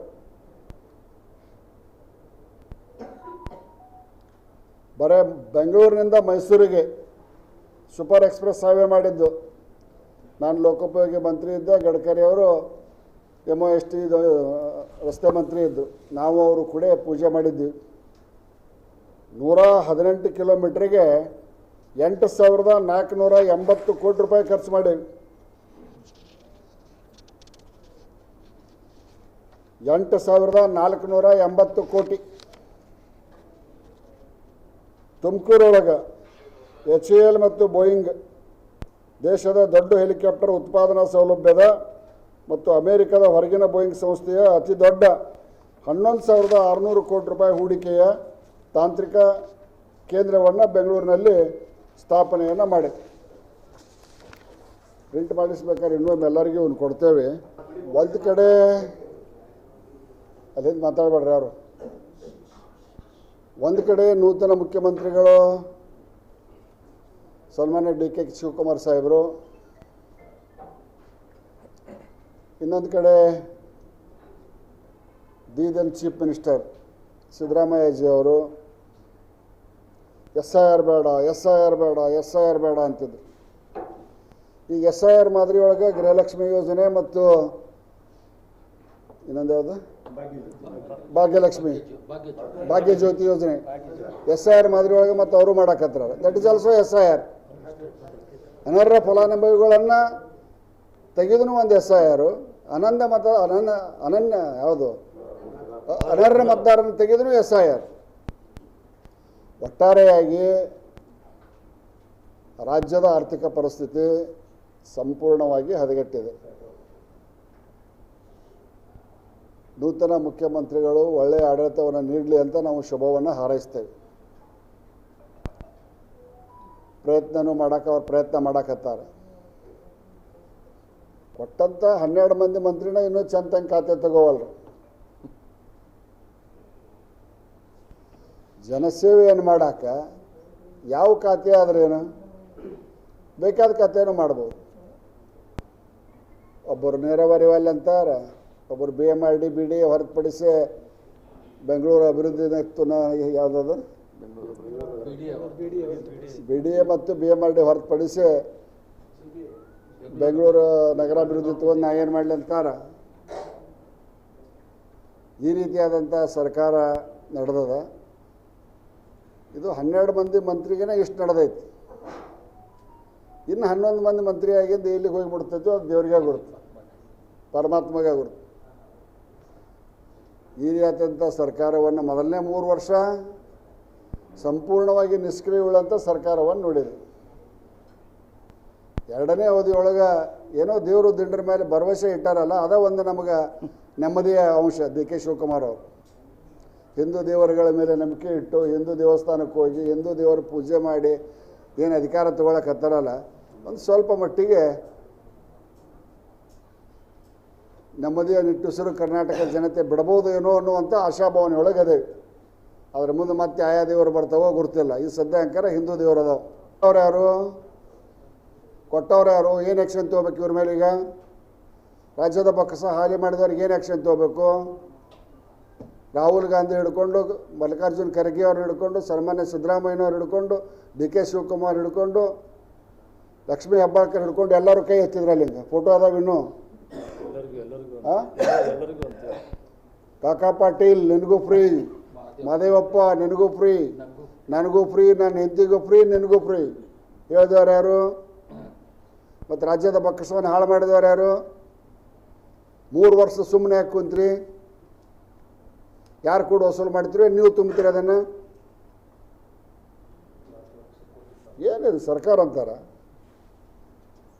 ಬರೀ ಬೆಂಗಳೂರಿನಿಂದ ಮೈಸೂರಿಗೆ ಸೂಪರ್ ಎಕ್ಸ್ಪ್ರೆಸ್ ಹೈವೇ ಮಾಡಿದ್ದು ನಾನು ಲೋಕೋಪಯೋಗಿ ಮಂತ್ರಿ ಇದ್ದೆ, ಗಡ್ಕರಿ ಅವರು MOST ರಸ್ತೆ ಮಂತ್ರಿ ಇದ್ದರು, ನಾವು ಅವರು ಕೂಡ ಪೂಜೆ ಮಾಡಿದ್ವಿ. 118 ಕಿಲೋಮೀಟ್ರಿಗೆ 8,480 ಕೋಟಿ ರೂಪಾಯಿ ಖರ್ಚು ಮಾಡೀವಿ. 8,480 ಕೋಟಿ. ತುಮಕೂರೊಳಗೆ HAL ಮತ್ತು ಬೋಯಿಂಗ್ ದೇಶದ ದೊಡ್ಡ ಹೆಲಿಕಾಪ್ಟರ್ ಉತ್ಪಾದನಾ ಸೌಲಭ್ಯದ ಮತ್ತು ಅಮೆರಿಕದ ಹೊರಗಿನ ಬೋಯಿಂಗ್ ಸಂಸ್ಥೆಯ ಅತಿ ದೊಡ್ಡ 11,600 ಕೋಟಿ ರೂಪಾಯಿ ಹೂಡಿಕೆಯ ತಾಂತ್ರಿಕ ಕೇಂದ್ರವನ್ನು ಬೆಂಗಳೂರಿನಲ್ಲಿ ಸ್ಥಾಪನೆಯನ್ನು ಮಾಡಿ. ಪ್ರಿಂಟ್ ಮಾಡಿಸ್ಬೇಕಾದ್ರೆ ಇನ್ನೊಮ್ಮೆ ಎಲ್ಲರಿಗೂ ಒಂದು ಕೊಡ್ತೇವೆ. ಒಂದು ಕಡೆ ಅದೇನು ಮಾತಾಡಬೇಡ್ರಿ ಯಾರು. ಒಂದು ಕಡೆ ನೂತನ ಮುಖ್ಯಮಂತ್ರಿಗಳು ಸನ್ಮಾನ್ಯ DK ಶಿವಕುಮಾರ್ ಸಾಹೇಬರು, ಇನ್ನೊಂದು ಕಡೆ ದೆನ್ ಚೀಫ್ ಮಿನಿಸ್ಟರ್ ಸಿದ್ದರಾಮಯ್ಯಜಿ ಅವರು SIR ಬೇಡ ಅಂತಿದ್ರು. ಈಗ SIR ಮಾದರಿ ಒಳಗೆ ಗೃಹಲಕ್ಷ್ಮಿ ಯೋಜನೆ ಮತ್ತು ಇನ್ನೊಂದು ಯಾವುದು ಭಾಗ್ಯಜ್ಯೋತಿ ಯೋಜನೆ SIR ಮಾದರಿ ಒಳಗೆ ಮತ್ತು ಅವರು ಮಾಡಕತ್ತಾರ. That is also SIR. ಅನರ್ಹ ಫಲಾನುಭವಿಗಳನ್ನು ತೆಗೆದೂ ಒಂದು SIR, ಅನರ್ಹ ಮತದಾರನ ತೆಗೆದೂ SIR. ಒಟ್ಟಾರೆಯಾಗಿ ರಾಜ್ಯದ ಆರ್ಥಿಕ ಪರಿಸ್ಥಿತಿ ಸಂಪೂರ್ಣವಾಗಿ ಹದಗೆಟ್ಟಿದೆ. ನೂತನ ಮುಖ್ಯಮಂತ್ರಿಗಳು ಒಳ್ಳೆಯ ಆಡಳಿತವನ್ನು ನೀಡಲಿ ಅಂತ ನಾವು ಶುಭವನ್ನು ಹಾರೈಸ್ತೇವೆ. ಅವ್ರು ಪ್ರಯತ್ನ ಮಾಡಕತ್ತಾರೆ. ಕೊಟ್ಟಂಥ 12 ಮಂದಿ ಮಂತ್ರಿನ ಇನ್ನೂ ಚಂದಂಗೆ ಖಾತೆ ತಗೋವಲ್ರು. ಜನಸೇವೆಯನ್ನು ಮಾಡಾಕ ಯಾವ ಖಾತೆ ಆದ್ರೇನು ಬೇಕಾದ ಖಾತೆಯನ್ನು ಮಾಡ್ಬೋದು. ಒಬ್ಬರು ನೇರಾವರಿ ವಲಯ ಅಂತಾರೆ, ಒಬ್ಬರು BMRD BD ಹೊರತುಪಡಿಸಿ ಬೆಂಗಳೂರು ಅಭಿವೃದ್ಧಿ ಯಾವುದದು BDA ಮತ್ತು BMRD ಹೊರತುಪಡಿಸಿ ಬೆಂಗಳೂರು ನಗರಾಭಿವೃದ್ಧಿ ತಗೊಂಡು ನಾ ಏನು ಮಾಡಲಿ ಅಂತಾರೆ. ಈ ರೀತಿಯಾದಂಥ ಸರ್ಕಾರ ನಡೆದದ. ಇದು 12 ಮಂದಿ ಮಂತ್ರಿಗೇ ಇಷ್ಟು ನಡೆದೈತಿ. ಇನ್ನು 11 ಮಂದಿ ಮಂತ್ರಿ ಆಗಿದ್ದು ಎಲ್ಲಿಗೆ ಹೋಗಿಬಿಡ್ತೈತೋ ಅದು ದೇವರಿಗೆ ಗುರುತು, ಪರಮಾತ್ಮಗೆ ಗುರುತು. ಈ ರೀತಿಯಾದಂಥ ಸರ್ಕಾರವನ್ನು ಮೊದಲನೇ 3 ವರ್ಷ ಸಂಪೂರ್ಣವಾಗಿ ನಿಷ್ಕ್ರಿಯವುಳ್ಳಂಥ ಸರ್ಕಾರವನ್ನು ನೋಡಿದೆ. ಎರಡನೇ ಅವಧಿಯೊಳಗೆ ಏನೋ ದೇವರು ದಿಂಡ್ರ ಮೇಲೆ ಭರವಸೆ ಇಟ್ಟಾರಲ್ಲ, ಅದ ಒಂದು ನಮಗೆ ನೆಮ್ಮದಿಯ ಅಂಶ. DK ಶಿವಕುಮಾರ್ ಅವರು ಹಿಂದೂ ದೇವರುಗಳ ಮೇಲೆ ನಂಬಿಕೆ ಇಟ್ಟು ಹಿಂದೂ ದೇವಸ್ಥಾನಕ್ಕೆ ಹೋಗಿ ಹಿಂದೂ ದೇವರ ಪೂಜೆ ಮಾಡಿ ಏನು ಅಧಿಕಾರ ತಗೊಳಕತ್ತಾರಲ್ಲ, ಒಂದು ಸ್ವಲ್ಪ ಮಟ್ಟಿಗೆ ನೆಮ್ಮದಿಯ ನಿಟ್ಟುಸಿರು ಕರ್ನಾಟಕ ಜನತೆ ಬಿಡಬಹುದು ಏನೋ ಅನ್ನುವಂಥ ಆಶಾಭಾವನೆಯೊಳಗೆ ಅದೇ. ಅದ್ರ ಮುಂದೆ ಮತ್ತೆ ಆಯಾ ದೇವರು ಬರ್ತಾವೋ ಗುರ್ತಿಲ್ಲ. ಈ ಸದ್ಯ ಅಂಕಾರ ಹಿಂದೂ ದೇವರು ಅದಾವ. ಅವ್ರು ಯಾರು ಕೊಟ್ಟವ್ರು ಯಾರು? ಏನು ಆ್ಯಕ್ಷನ್ ತೊಗೋಬೇಕು ಇವ್ರ ಮೇಲೆ? ಈಗ ರಾಜ್ಯದ ಬೊಕ್ಕಸ ಹಾಲಿ ಮಾಡಿದವ್ರಿಗೆ ಏನು ಆ್ಯಕ್ಷನ್ ತೊಗೋಬೇಕು? ರಾಹುಲ್ ಗಾಂಧಿ ಹಿಡ್ಕೊಂಡು, ಮಲ್ಲಿಕಾರ್ಜುನ್ ಖರ್ಗೆ ಅವ್ರು ಹಿಡ್ಕೊಂಡು, ಸನ್ಮಾನ್ಯ ಸಿದ್ದರಾಮಯ್ಯನವ್ರು ಹಿಡ್ಕೊಂಡು, DK ಶಿವಕುಮಾರ್ ಹಿಡ್ಕೊಂಡು, ಲಕ್ಷ್ಮೀ ಹೆಬ್ಬಾಳ್ಕರ್ ಹಿಡ್ಕೊಂಡು ಎಲ್ಲರೂ ಕೈ ಎತ್ತಿದ್ರಲ್ಲಿ. ಹಿಂಗೆ ಫೋಟೋ ಅದಾವ ಇನ್ನೂ. ಕಾಕಾ ಪಾಟೀಲ್ ನಿನಗೂ ಫ್ರೀ, ಮಾದೇವಪ್ಪ ನಿನಗೂ ಫ್ರೀ, ನನಗೂ ಫ್ರೀ, ನನ್ನ ಹೆಂಡತಿಗೂ ಫ್ರೀ, ನಿನಗೂ ಫ್ರೀ ಹೇಳಿದವ್ರು ಯಾರು? ಮತ್ತು ರಾಜ್ಯದ ಬೊಕ್ಕಸವನ್ನು ಹಾಳು ಮಾಡಿದವ್ರು ಯಾರು? 3 ವರ್ಷ ಸುಮ್ಮನೆ ಯಾಕೆ ಕುಂತ್ರಿ? ಯಾರು ಕೂಡ ವಸೂಲು ಮಾಡ್ತೀರಿ, ನೀವು ತುಂಬ್ತೀರಿ ಅದನ್ನು? ಏನಿದು ಸರ್ಕಾರ ಅಂತಾರ?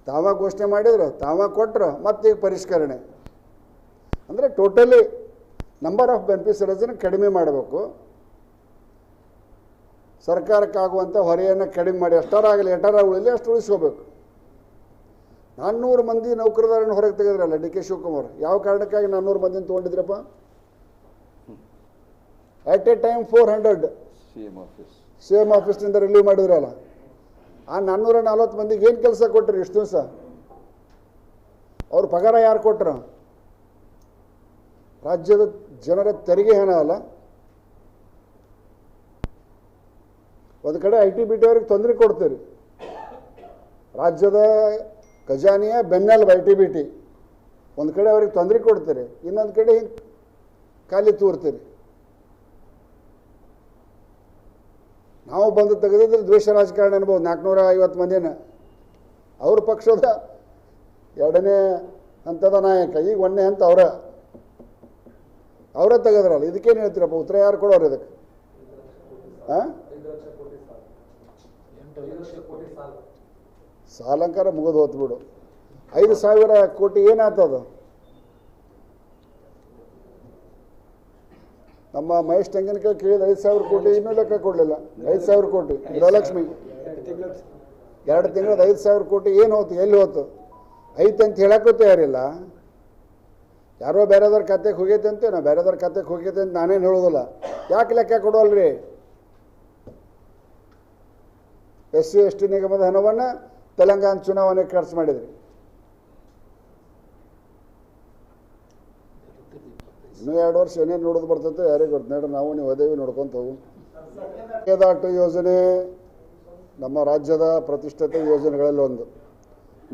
ತಾವ ಘೋಷಣೆ ಮಾಡಿದ್ರು, ತಾವ ಕೊಟ್ಟರು, ಮತ್ತೀಗ ಪರಿಷ್ಕರಣೆ. ಅಂದರೆ ಟೋಟಲಿ ನಂಬರ್ ಆಫ್ ಬೆನಿಫಿಷರೀಸನ್ನು ಕಡಿಮೆ ಮಾಡಬೇಕು, ಸರ್ಕಾರಕ್ಕಾಗುವಂಥ ಹೊರೆಯನ್ನು ಕಡಿಮೆ ಮಾಡಿ ಎಷ್ಟರಾಗಲಿ ಎಷ್ಟರ ಉಳಿಲಿ ಅಷ್ಟು ಉಳಿಸ್ಕೋಬೇಕು. 400 ಮಂದಿ ನೌಕರದಾರನ್ನು ಹೊರಗೆ ತೆಗೆದ್ರಲ್ಲ ಡಿ ಕೆ ಶಿವಕುಮಾರ್, ಯಾವ ಕಾರಣಕ್ಕಾಗಿ 400 ಮಂದಿನ ತೊಗೊಂಡಿದ್ರಪ್ಪ? At a time 400 C M ಆಫೀಸ್ನಿಂದ ರಿಲೀವ್ ಮಾಡಿದ್ರಲ್ಲ. ಆ 440 ಮಂದಿಗೆ ಏನು ಕೆಲಸ ಕೊಟ್ಟರು ಇಷ್ಟು ದಿವಸ? ಅವ್ರ ಪಗಾರ ಯಾರು ಕೊಟ್ಟರು? ರಾಜ್ಯದ ಜನರ ತೆರಿಗೆ ಹಣ ಅಲ್ಲ. ಒಂದು ಕಡೆ ITBT ಅವ್ರಿಗೆ ತೊಂದರೆ ಕೊಡ್ತೀರಿ, ರಾಜ್ಯದ ಖಜಾನೆಯ ಬೆನ್ನೆಲುಬು ITBT. ಒಂದು ಕಡೆ ಅವ್ರಿಗೆ ತೊಂದರೆ ಕೊಡ್ತೀರಿ, ಇನ್ನೊಂದು ಕಡೆ ಹಿಂಗೆ ಖಾಲಿ ತೂರ್ತೀರಿ. ನಾವು ಬಂದು ತೆಗೆದಿದ್ರೆ ದ್ವೇಷ ರಾಜಕಾರಣ ಅನ್ಬೋದು 450 ಮಂದಿನ. ಅವ್ರ ಪಕ್ಷದ 2ನೇ ಹಂತದ ನಾಯಕ, ಈಗ 1ನೇ ಹಂತ ಅವರೇ ತೆಗೆದ್ರಲ್ಲ. ಇದಕ್ಕೇನು ಹೇಳ್ತೀರಪ್ಪ? ಉತ್ತರ ಯಾರು ಕೊಡೋರು ಇದಕ್ಕೆ? ಹಾಂ, ಸಾಲಂಕಾರ ಮುಗಿದು ಹೋತ್ ಬಿಡು. 5,000 ಕೋಟಿ ಏನಾಗ್ತದ? ನಮ್ಮ ಮಹೇಶ್ ತೆಂಗಿನಕಾಯಿ ಕೇಳಿದ 5,000 ಕೋಟಿ ಇನ್ನೂ ಲೆಕ್ಕ ಕೊಡಲಿಲ್ಲ. 5,000 ಕೋಟಿ ಗೃಹಲಕ್ಷ್ಮಿ 2 ತಿಂಗಳದ 5,000 ಕೋಟಿ ಏನು ಹೋತು, ಎಲ್ಲಿ ಹೋತು? ಐತಂತ ಹೇಳಕ್ಕೂ ತಯಾರಿಲ್ಲ. ಯಾರೋ ಬೇರೆದವ್ರ ಖಾತೆಗೆ ಹೋಗೈತೆ ಅಂತೆ, ನಾವು ಬೇರೆದವ್ರ ಖಾತೆಗೆ ಹೋಗೈತೆ ಅಂತ ನಾನೇನು ಹೇಳೋದಿಲ್ಲ. ಯಾಕೆ ಲೆಕ್ಕ ಕೊಡೋಲ್ರಿ? SC ST ನಿಗಮದ ಹಣವನ್ನು ತೆಲಂಗಾಣ ಚುನಾವಣೆಗೆ ಖರ್ಚು ಮಾಡಿದ್ರಿ. ಇನ್ನೂ 2 ವರ್ಷ ಏನೇನು ನೋಡೋದು ಬರ್ತೈತೆ ಯಾರಿಗೆ ಗೊತ್ತು. ನೋಡ್ರಿ, ನಾವು ನೀವು ಅದೇವಿ ನೋಡ್ಕೊಂತ ಹೋಗು. ಮೇಕೆದಾಟು ಯೋಜನೆ ನಮ್ಮ ರಾಜ್ಯದ ಪ್ರತಿಷ್ಠಿತ ಯೋಜನೆಗಳಲ್ಲಿ ಒಂದು.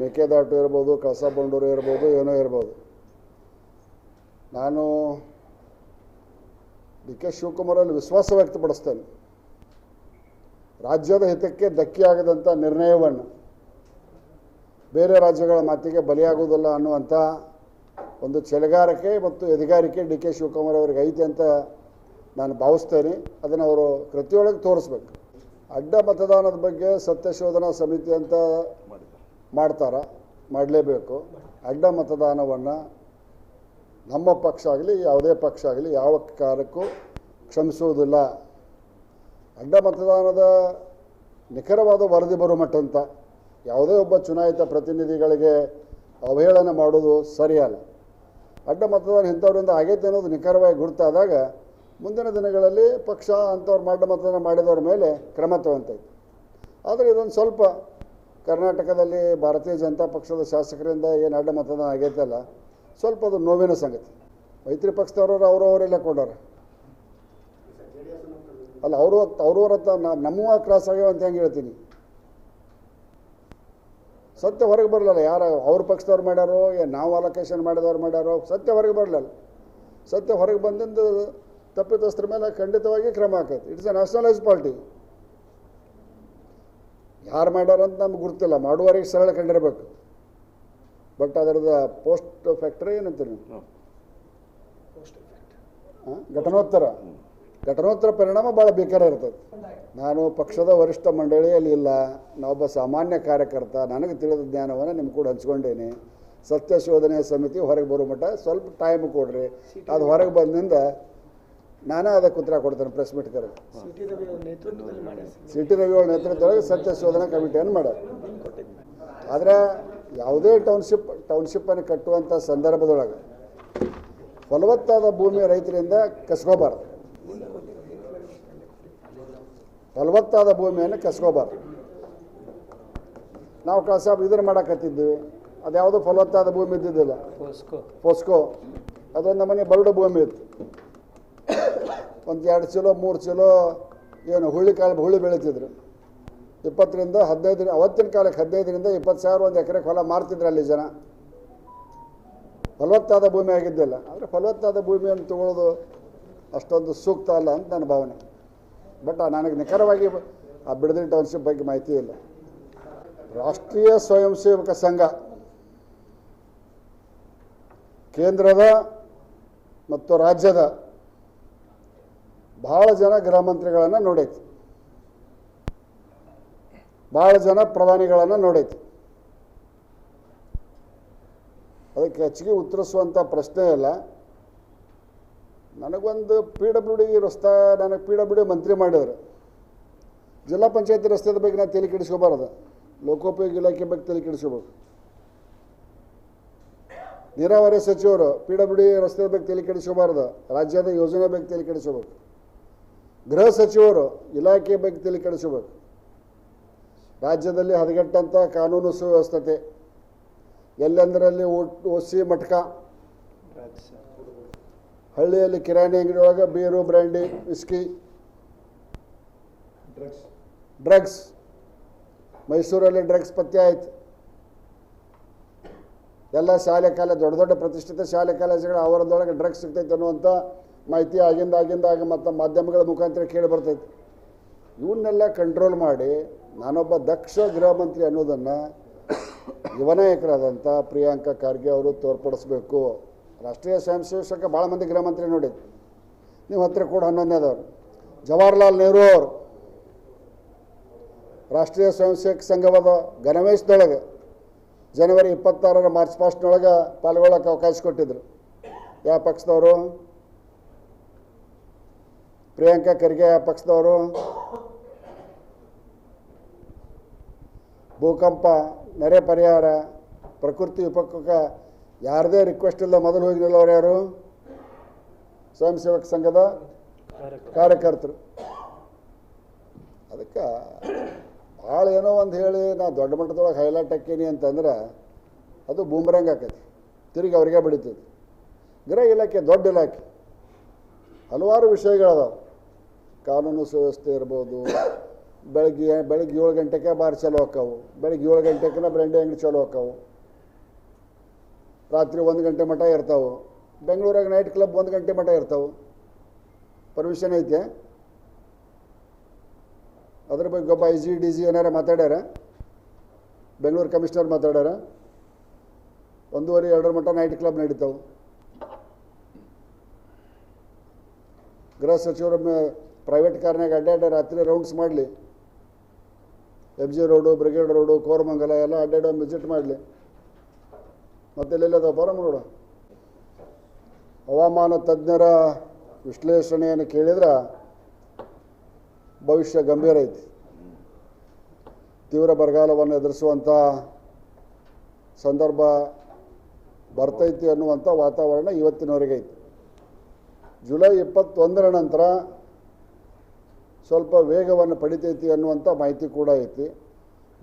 ಮೇಕೆದಾಟು ಇರ್ಬೋದು, ಕಳಸಾ ಬಂಡೂರು ಇರ್ಬೋದು, ಏನೋ ಇರ್ಬೋದು. ನಾನು ಡಿ ಕೆ ಶಿವಕುಮಾರಲ್ಲಿ ವಿಶ್ವಾಸ ವ್ಯಕ್ತಪಡಿಸ್ತೇನೆ. ರಾಜ್ಯದ ಹಿತಕ್ಕೆ ಧಕ್ಕೆಯಾಗದಂಥ ನಿರ್ಣಯವನ್ನು, ಬೇರೆ ರಾಜ್ಯಗಳ ಮಾತಿಗೆ ಬಲಿಯಾಗುವುದಿಲ್ಲ ಅನ್ನುವಂಥ ಒಂದು ಛಲಗಾರಿಕೆ ಮತ್ತು ಎದೆಗಾರಿಕೆ ಡಿ ಕೆ ಶಿವಕುಮಾರ್ ಅವರಿಗೆ ಐತೆ ಅಂತ ನಾನು ಭಾವಿಸ್ತೇನೆ. ಅದನ್ನು ಅವರು ಕೃತಿಯೊಳಗೆ ತೋರಿಸ್ಬೇಕು. ಅಡ್ಡ ಮತದಾನದ ಬಗ್ಗೆ ಸತ್ಯಶೋಧನಾ ಸಮಿತಿ ಅಂತ ಮಾಡಲೇಬೇಕು. ಅಡ್ಡ ಮತದಾನವನ್ನು ನಮ್ಮ ಪಕ್ಷ ಆಗಲಿ ಯಾವುದೇ ಪಕ್ಷ ಆಗಲಿ ಯಾವ ಕಾರಣಕ್ಕೂ ಕ್ಷಮಿಸುವುದಿಲ್ಲ. ಅಡ್ಡ ಮತದಾನದ ನಿಖರವಾದ ವರದಿ ಬರೋ ಮಟ್ಟಂತ ಯಾವುದೇ ಒಬ್ಬ ಚುನಾಯಿತ ಪ್ರತಿನಿಧಿಗಳಿಗೆ ಅವಹೇಳನ ಮಾಡೋದು ಸರಿಯಲ್ಲ. ಅಡ್ಡ ಮತದಾನ ಇಂಥವ್ರಿಂದ ಆಗೈತೆ ಅನ್ನೋದು ನಿಖರವಾಗಿ ಗುರುತಾದಾಗ ಮುಂದಿನ ದಿನಗಳಲ್ಲಿ ಪಕ್ಷ ಅಂಥವ್ರು ಅಡ್ಡ ಮತದಾನ ಮಾಡಿದವ್ರ ಮೇಲೆ ಕ್ರಮ ತಗೊತೈತೆ. ಆದರೆ ಇದೊಂದು ಸ್ವಲ್ಪ ಕರ್ನಾಟಕದಲ್ಲಿ ಭಾರತೀಯ ಜನತಾ ಪಕ್ಷದ ಶಾಸಕರಿಂದ ಏನು ಅಡ್ಡ ಮತದಾನ ಆಗೈತಲ್ಲ, ಸ್ವಲ್ಪ ಅದು ನೋವಿನ ಸಂಗತಿ. ಮೈತ್ರಿ ಪಕ್ಷದವರು ಅವರವರೆಲ್ಲ ಕೊಡೋರು ಅಲ್ಲ, ಅವ್ರವ್ರ ಹತ್ರ ನಮ್ಮವ ಕ್ರಾಸ್ ಆಗ್ಯಾವ ಅಂತ ಹೆಂಗೆ ಹೇಳ್ತೀನಿ? ಸತ್ಯ ಹೊರಗೆ ಬರಲಿಲ್ಲ. ಯಾರು ಅವ್ರ ಪಕ್ಷದವ್ರು ಮಾಡ್ಯಾರೋ, ನಾವು ಅಲೋಕೇಶನ್ ಮಾಡಿದವ್ರು ಮಾಡ್ಯಾರೋ, ಸತ್ಯ ಹೊರಗೆ ಬರಲಿಲ್ಲ. ಸತ್ಯ ಹೊರಗೆ ಬಂದಿಂದ ತಪ್ಪಿತಸ್ಥರ ಮೇಲೆ ಖಂಡಿತವಾಗಿ ಕ್ರಮ ಆಕೈತೆ. It's A nationalise party. ಯಾರು ಮಾಡ್ಯಾರ ಅಂತ ನಮ್ಗೆ ಗುರ್ತಿಲ್ಲ, ಮಾಡುವವರೆಗೆ ಸರಳ ಕಂಡಿರಬೇಕು. ಬಟ್ ಅದರದ ಪೋಸ್ಟ್ ಫ್ಯಾಕ್ಟ್ರಿ ಏನಂತೀರಿ ನೀವು? ಘಟನೋತ್ತರ ಪರಿಣಾಮ ಭಾಳ ಬೇಕಾರ ಇರ್ತದೆ. ನಾನು ಪಕ್ಷದ ವರಿಷ್ಠ ಮಂಡಳಿಯಲ್ಲಿ ಇಲ್ಲ, ನಾವೊಬ್ಬ ಸಾಮಾನ್ಯ ಕಾರ್ಯಕರ್ತ. ನನಗೆ ತಿಳಿದ ಜ್ಞಾನವನ್ನು ನಿಮ್ಮ ಕೂಡ ಹಂಚ್ಕೊಂಡೇನೆ. ಸತ್ಯ ಶೋಧನೆ ಸಮಿತಿ ಹೊರಗೆ ಬರೋ ಮಟ್ಟ ಸ್ವಲ್ಪ ಟೈಮ್ ಕೊಡ್ರಿ. ಅದು ಹೊರಗೆ ಬಂದಿಂದ ನಾನೇ ಅದಕ್ಕೆ ಉತ್ತರ ಕೊಡ್ತೇನೆ. ಪ್ರೆಸ್ ಮೀಟ್ ಕರೆದು ಸಿ ಟಿ ರವಿ ಅವರ ನೇತೃತ್ವದೊಳಗೆ ಸತ್ಯ ಶೋಧನಾ ಕಮಿಟಿಯನ್ನು ಮಾಡ್ಯಾರ. ಆದರೆ ಯಾವುದೇ ಟೌನ್ಶಿಪ್ಪನ್ನು ಕಟ್ಟುವಂಥ ಸಂದರ್ಭದೊಳಗೆ ಫಲವತ್ತಾದ ಭೂಮಿ ರೈತರಿಂದ ಕಸ್ಕೋಬಾರ್ದು. ಫಲವತ್ತಾದ ಭೂಮಿಯನ್ನು ಕಸ್ಕೋಬಾರ್ದು. ನಾವು ಸಾಬ್ ಇದನ್ನು ಮಾಡಕತ್ತಿದ್ವಿ, ಅದು ಯಾವುದೋ ಫಲವತ್ತಾದ ಭೂಮಿ ಇದ್ದಿದ್ದಿಲ್ಲ. ಪೋಸ್ಕೋ ಅದೊಂದು ನಮ್ಮನೆ ಬರಡು ಭೂಮಿ ಇತ್ತು. ಒಂದು 2 ಚೀಲೋ 3 ಚೀಲೋ ಏನು ಹುಳಿ ಬೆಳೀತಿದ್ರು. 20ರಿಂದ 15 ಅವತ್ತಿನ ಕಾಲಕ್ಕೆ 15ರಿಂದ 20 ಸಾವಿರ ಒಂದು ಎಕರೆಗೆ ಹೊಲ ಮಾರ್ತಿದ್ರು ಅಲ್ಲಿ ಜನ. ಫಲವತ್ತಾದ ಭೂಮಿ ಆಗಿದ್ದಿಲ್ಲ. ಆದರೆ ಫಲವತ್ತಾದ ಭೂಮಿಯನ್ನು ತಗೊಳ್ಳೋದು ಅಷ್ಟೊಂದು ಸೂಕ್ತ ಅಲ್ಲ ಅಂತ ನನ್ನ ಭಾವನೆ. ಬಟ್ ನನಗೆ ನಿಖರವಾಗಿ ಆ ಬಿಡದಿ ಟೌನ್ಶಿಪ್ ಬಗ್ಗೆ ಮಾಹಿತಿ ಇಲ್ಲ. ರಾಷ್ಟ್ರೀಯ ಸ್ವಯಂ ಸೇವಕ ಸಂಘ ಕೇಂದ್ರದ ಮತ್ತು ರಾಜ್ಯದ ಭಾಳ ಜನ ಗೃಹ ಮಂತ್ರಿಗಳನ್ನು ನೋಡೈತಿ, ಭಾಳ ಜನ ಪ್ರಧಾನಿಗಳನ್ನು ನೋಡೈತಿ. ಅದಕ್ಕೆ ಹೆಚ್ಚಿಗೆ ಉತ್ತರಿಸುವಂಥ ಪ್ರಶ್ನೆ ಇಲ್ಲ. ನನಗೊಂದು PWD ರಸ್ತೆ, ನನಗೆ PWD ಮಂತ್ರಿ ಮಾಡಿದ್ರು. ಜಿಲ್ಲಾ ಪಂಚಾಯತಿ ರಸ್ತೆದ ಬಗ್ಗೆ ನಾನು ತಲೆ ಕೆಡಿಸ್ಕೋಬಾರ್ದು, ಲೋಕೋಪಯೋಗಿ ಇಲಾಖೆ ಬಗ್ಗೆ ತಲೆ ಕೆಡಿಸ್ಕೋಬೇಕು. ನೀರಾವರಿ ಸಚಿವರು PWD ರಸ್ತೆ ಬಗ್ಗೆ ತಲೆ ಕೆಡಿಸ್ಕೋಬಾರ್ದು, ರಾಜ್ಯದ ಯೋಜನೆ ಬಗ್ಗೆ ತಲೆ ಕೆಡಿಸ್ಕೋಬೇಕು. ಗೃಹ ಸಚಿವರು ಇಲಾಖೆ ಬಗ್ಗೆ ತಲೆ ಕೆಡಿಸ್ಕೋಬೇಕು. ರಾಜ್ಯದಲ್ಲಿ ಹದಗೆಟ್ಟಂಥ ಕಾನೂನು ಸುವ್ಯವಸ್ಥತೆ, ಎಲ್ಲೆಂದರಲ್ಲಿ ಓಸಿ ಮಟ್ಕ, ಹಳ್ಳಿಯಲ್ಲಿ ಕಿರಾಣಿ ಅಂಗಡಿ ಒಳಗೆ ಬೀರು, ಬ್ರ್ಯಾಂಡಿ, ವಿಸ್ಕಿ, ಡ್ರಗ್ಸ್, ಮೈಸೂರಲ್ಲಿ ಡ್ರಗ್ಸ್ ಪತ್ತೆ ಆಯ್ತು. ಎಲ್ಲ ಶಾಲೆ ಕಾಲೇಜ್, ದೊಡ್ಡ ದೊಡ್ಡ ಪ್ರತಿಷ್ಠಿತ ಶಾಲೆ ಕಾಲೇಜುಗಳು ಅವರದೊಳಗೆ ಡ್ರಗ್ಸ್ ಸಿಗ್ತೈತೆ ಅನ್ನುವಂಥ ಮಾಹಿತಿ ಆಗಿಂದಾಗ ಮತ್ತು ಮಾಧ್ಯಮಗಳ ಮುಖಾಂತರ ಕೇಳಿ ಬರ್ತೈತೆ. ಇವನ್ನೆಲ್ಲ ಕಂಟ್ರೋಲ್ ಮಾಡಿ ನಾನೊಬ್ಬ ದಕ್ಷ ಗೃಹ ಮಂತ್ರಿ ಅನ್ನೋದನ್ನು ಯುವ ನಾಯಕರಾದಂಥ ಪ್ರಿಯಾಂಕಾ ಖರ್ಗೆ ಅವರು ತೋರ್ಪಡಿಸ್ಬೇಕು. ರಾಷ್ಟ್ರೀಯ ಸ್ವಯಂ ಸೇವಕ ಭಾಳ ಮಂದಿ ಗೃಹ ಮಂತ್ರಿ ನೋಡಿದ್ದು, ನೀವು ಹತ್ತಿರ ಕೂಡ 11ನೇದವರು. ಜವಾಹರ್ಲಾಲ್ ನೆಹರು ಅವರು ರಾಷ್ಟ್ರೀಯ ಸ್ವಯಂ ಸೇವಕ ಸಂಘವಾದ ಗಣವೇಶದೊಳಗೆ ಜನವರಿ 26ರ ಮಾರ್ಚ್ ಪಾಸ್ಟ್ನೊಳಗೆ ಪಾಲ್ಗೊಳ್ಳೋಕೆ ಅವಕಾಶ ಕೊಟ್ಟಿದ್ದರು. ಯಾವ ಪಕ್ಷದವರು? ಪ್ರಿಯಾಂಕಾ ಖರ್ಗೆ ಯಾವ ಪಕ್ಷದವರು? ಭೂಕಂಪ, ನೆರೆ ಪರಿಹಾರ, ಪ್ರಕೃತಿ ವಿಪಕ್ಕ ಯಾರದೇ ರಿಕ್ವೆಸ್ಟ್ ಇಲ್ಲ ಮೊದಲು ಹೋಗಿ ನಿಲ್ಲೋರು ಯಾರು? ಸ್ವಯಂ ಸೇವಕ ಸಂಘದ ಕಾರ್ಯಕರ್ತರು. ಅದಕ್ಕೆ ಭಾಳ ಏನೋ ಒಂದು ಹೇಳಿ ನಾ ದೊಡ್ಡ ಮಟ್ಟದೊಳಗೆ ಹೈಲೈಟ್ ಹಾಕೀನಿ ಅಂತಂದ್ರೆ ಅದು ಬೂಮ್ರಂಗ್ ಆಕೈತಿ, ತಿರುಗಿ ಅವ್ರಿಗೆ ಬಡಿತೈತಿ. ಗೃಹ ಇಲಾಖೆ ದೊಡ್ಡ ಇಲಾಖೆ, ಹಲವಾರು ವಿಷಯಗಳದಾವೆ. ಕಾನೂನು ಸುವ್ಯವಸ್ಥೆ ಇರ್ಬೋದು, ಬೆಳಗ್ಗೆ 7 ಗಂಟೆಗೆ ಬಾರ್ ಚಾಲೂ ಆಕ್ಕವು, ಬೆಳಗ್ಗೆ 7 ಗಂಟೆಗೆ ಬ್ರ್ಯಾಂಡಿ ಅಂಗಡಿ ಚಾಲೂ ಆಕ್ಕವು, ರಾತ್ರಿ 1 ಗಂಟೆ ಮಟ್ಟ ಇರ್ತಾವೆ. ಬೆಂಗಳೂರಾಗ ನೈಟ್ ಕ್ಲಬ್ 1 ಗಂಟೆ ಮಟ್ಟ ಇರ್ತಾವೆ. ಪರ್ಮಿಷನ್ ಐತೆ? ಅದ್ರ ಬಗ್ಗೆ ಒಬ್ಬ IG ಏನಾರ ಮಾತಾಡ್ಯಾರ? ಬೆಂಗಳೂರು ಕಮಿಷನರ್ ಮಾತಾಡ್ಯಾರ? 1:30-2 ಮಟ್ಟ ನೈಟ್ ಕ್ಲಬ್ ನಡೀತಾವೆ. ಗೃಹ ಸಚಿವರು ಪ್ರೈವೇಟ್ ಕಾರ್ನಾಗ ಅಡ್ಡಾಡಿ ರಾತ್ರಿ ರೌಂಡ್ಸ್ ಮಾಡಲಿ, FG road, brigade road, Koramangala ಎಲ್ಲ ಅಡ್ಡಾಡಿ ವಿಸಿಟ್ ಮಾಡಲಿ. ಮತ್ತೆ ಎಲ್ಲೆಲ್ಲದ ಬರ ನೋಡ. ಹವಾಮಾನ ತಜ್ಞರ ವಿಶ್ಲೇಷಣೆಯನ್ನು ಕೇಳಿದ್ರೆ ಭವಿಷ್ಯ ಗಂಭೀರ ಐತಿ. ತೀವ್ರ ಬರಗಾಲವನ್ನು ಎದುರಿಸುವಂಥ ಸಂದರ್ಭ ಬರ್ತೈತಿ ಅನ್ನುವಂಥ ವಾತಾವರಣ ಇವತ್ತಿನವರೆಗೆ ಐತಿ. ಜುಲೈ 21ರ ನಂತರ ಸ್ವಲ್ಪ ವೇಗವನ್ನು ಪಡಿತೈತಿ ಅನ್ನುವಂಥ ಮಾಹಿತಿ ಕೂಡ ಐತಿ.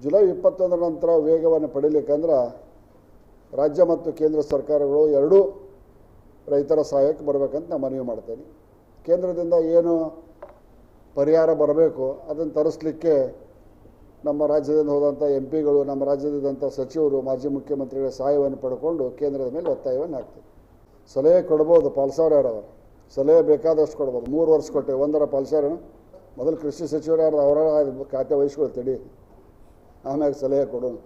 ಜುಲೈ 21ರ ನಂತರ ವೇಗವನ್ನು ಪಡಿಲಿಕ್ಕಂದ್ರೆ ರಾಜ್ಯ ಮತ್ತು ಕೇಂದ್ರ ಸರ್ಕಾರಗಳು ಎರಡೂ ರೈತರ ಸಹಾಯಕ್ಕೆ ಬರಬೇಕಂತ ನಾನು ಮನವಿ ಮಾಡ್ತೇನೆ. ಕೇಂದ್ರದಿಂದ ಏನು ಪರಿಹಾರ ಬರಬೇಕು ಅದನ್ನು ತರಿಸಲಿಕ್ಕೆ ನಮ್ಮ ರಾಜ್ಯದಿಂದ ಹೋದಂಥ MPಗಳು, ನಮ್ಮ ರಾಜ್ಯದಂಥ ಸಚಿವರು, ಮಾಜಿ ಮುಖ್ಯಮಂತ್ರಿಗಳ ಸಹಾಯವನ್ನು ಪಡ್ಕೊಂಡು ಕೇಂದ್ರದ ಮೇಲೆ ಒತ್ತಾಯವನ್ನು ಹಾಕ್ತೀವಿ. ಸಲಹೆ ಕೊಡ್ಬೋದು, ಪಾಲ್ಸವ್ರು ಯಾರವರು ಸಲಹೆ ಬೇಕಾದಷ್ಟು ಕೊಡ್ಬೋದು. 3 ವರ್ಷ ಕೊಟ್ಟೆ, 1ರ ಪಾಲ್ಸರ್ ಮೊದಲು ಕೃಷಿ ಸಚಿವರು ಯಾರು ಅವರ ಖಾತೆ ವಹಿಸ್ಕೊಳ್ತೀವಿ, ಆಮ್ಯಾಗ ಸಲಹೆ ಕೊಡೋಣ.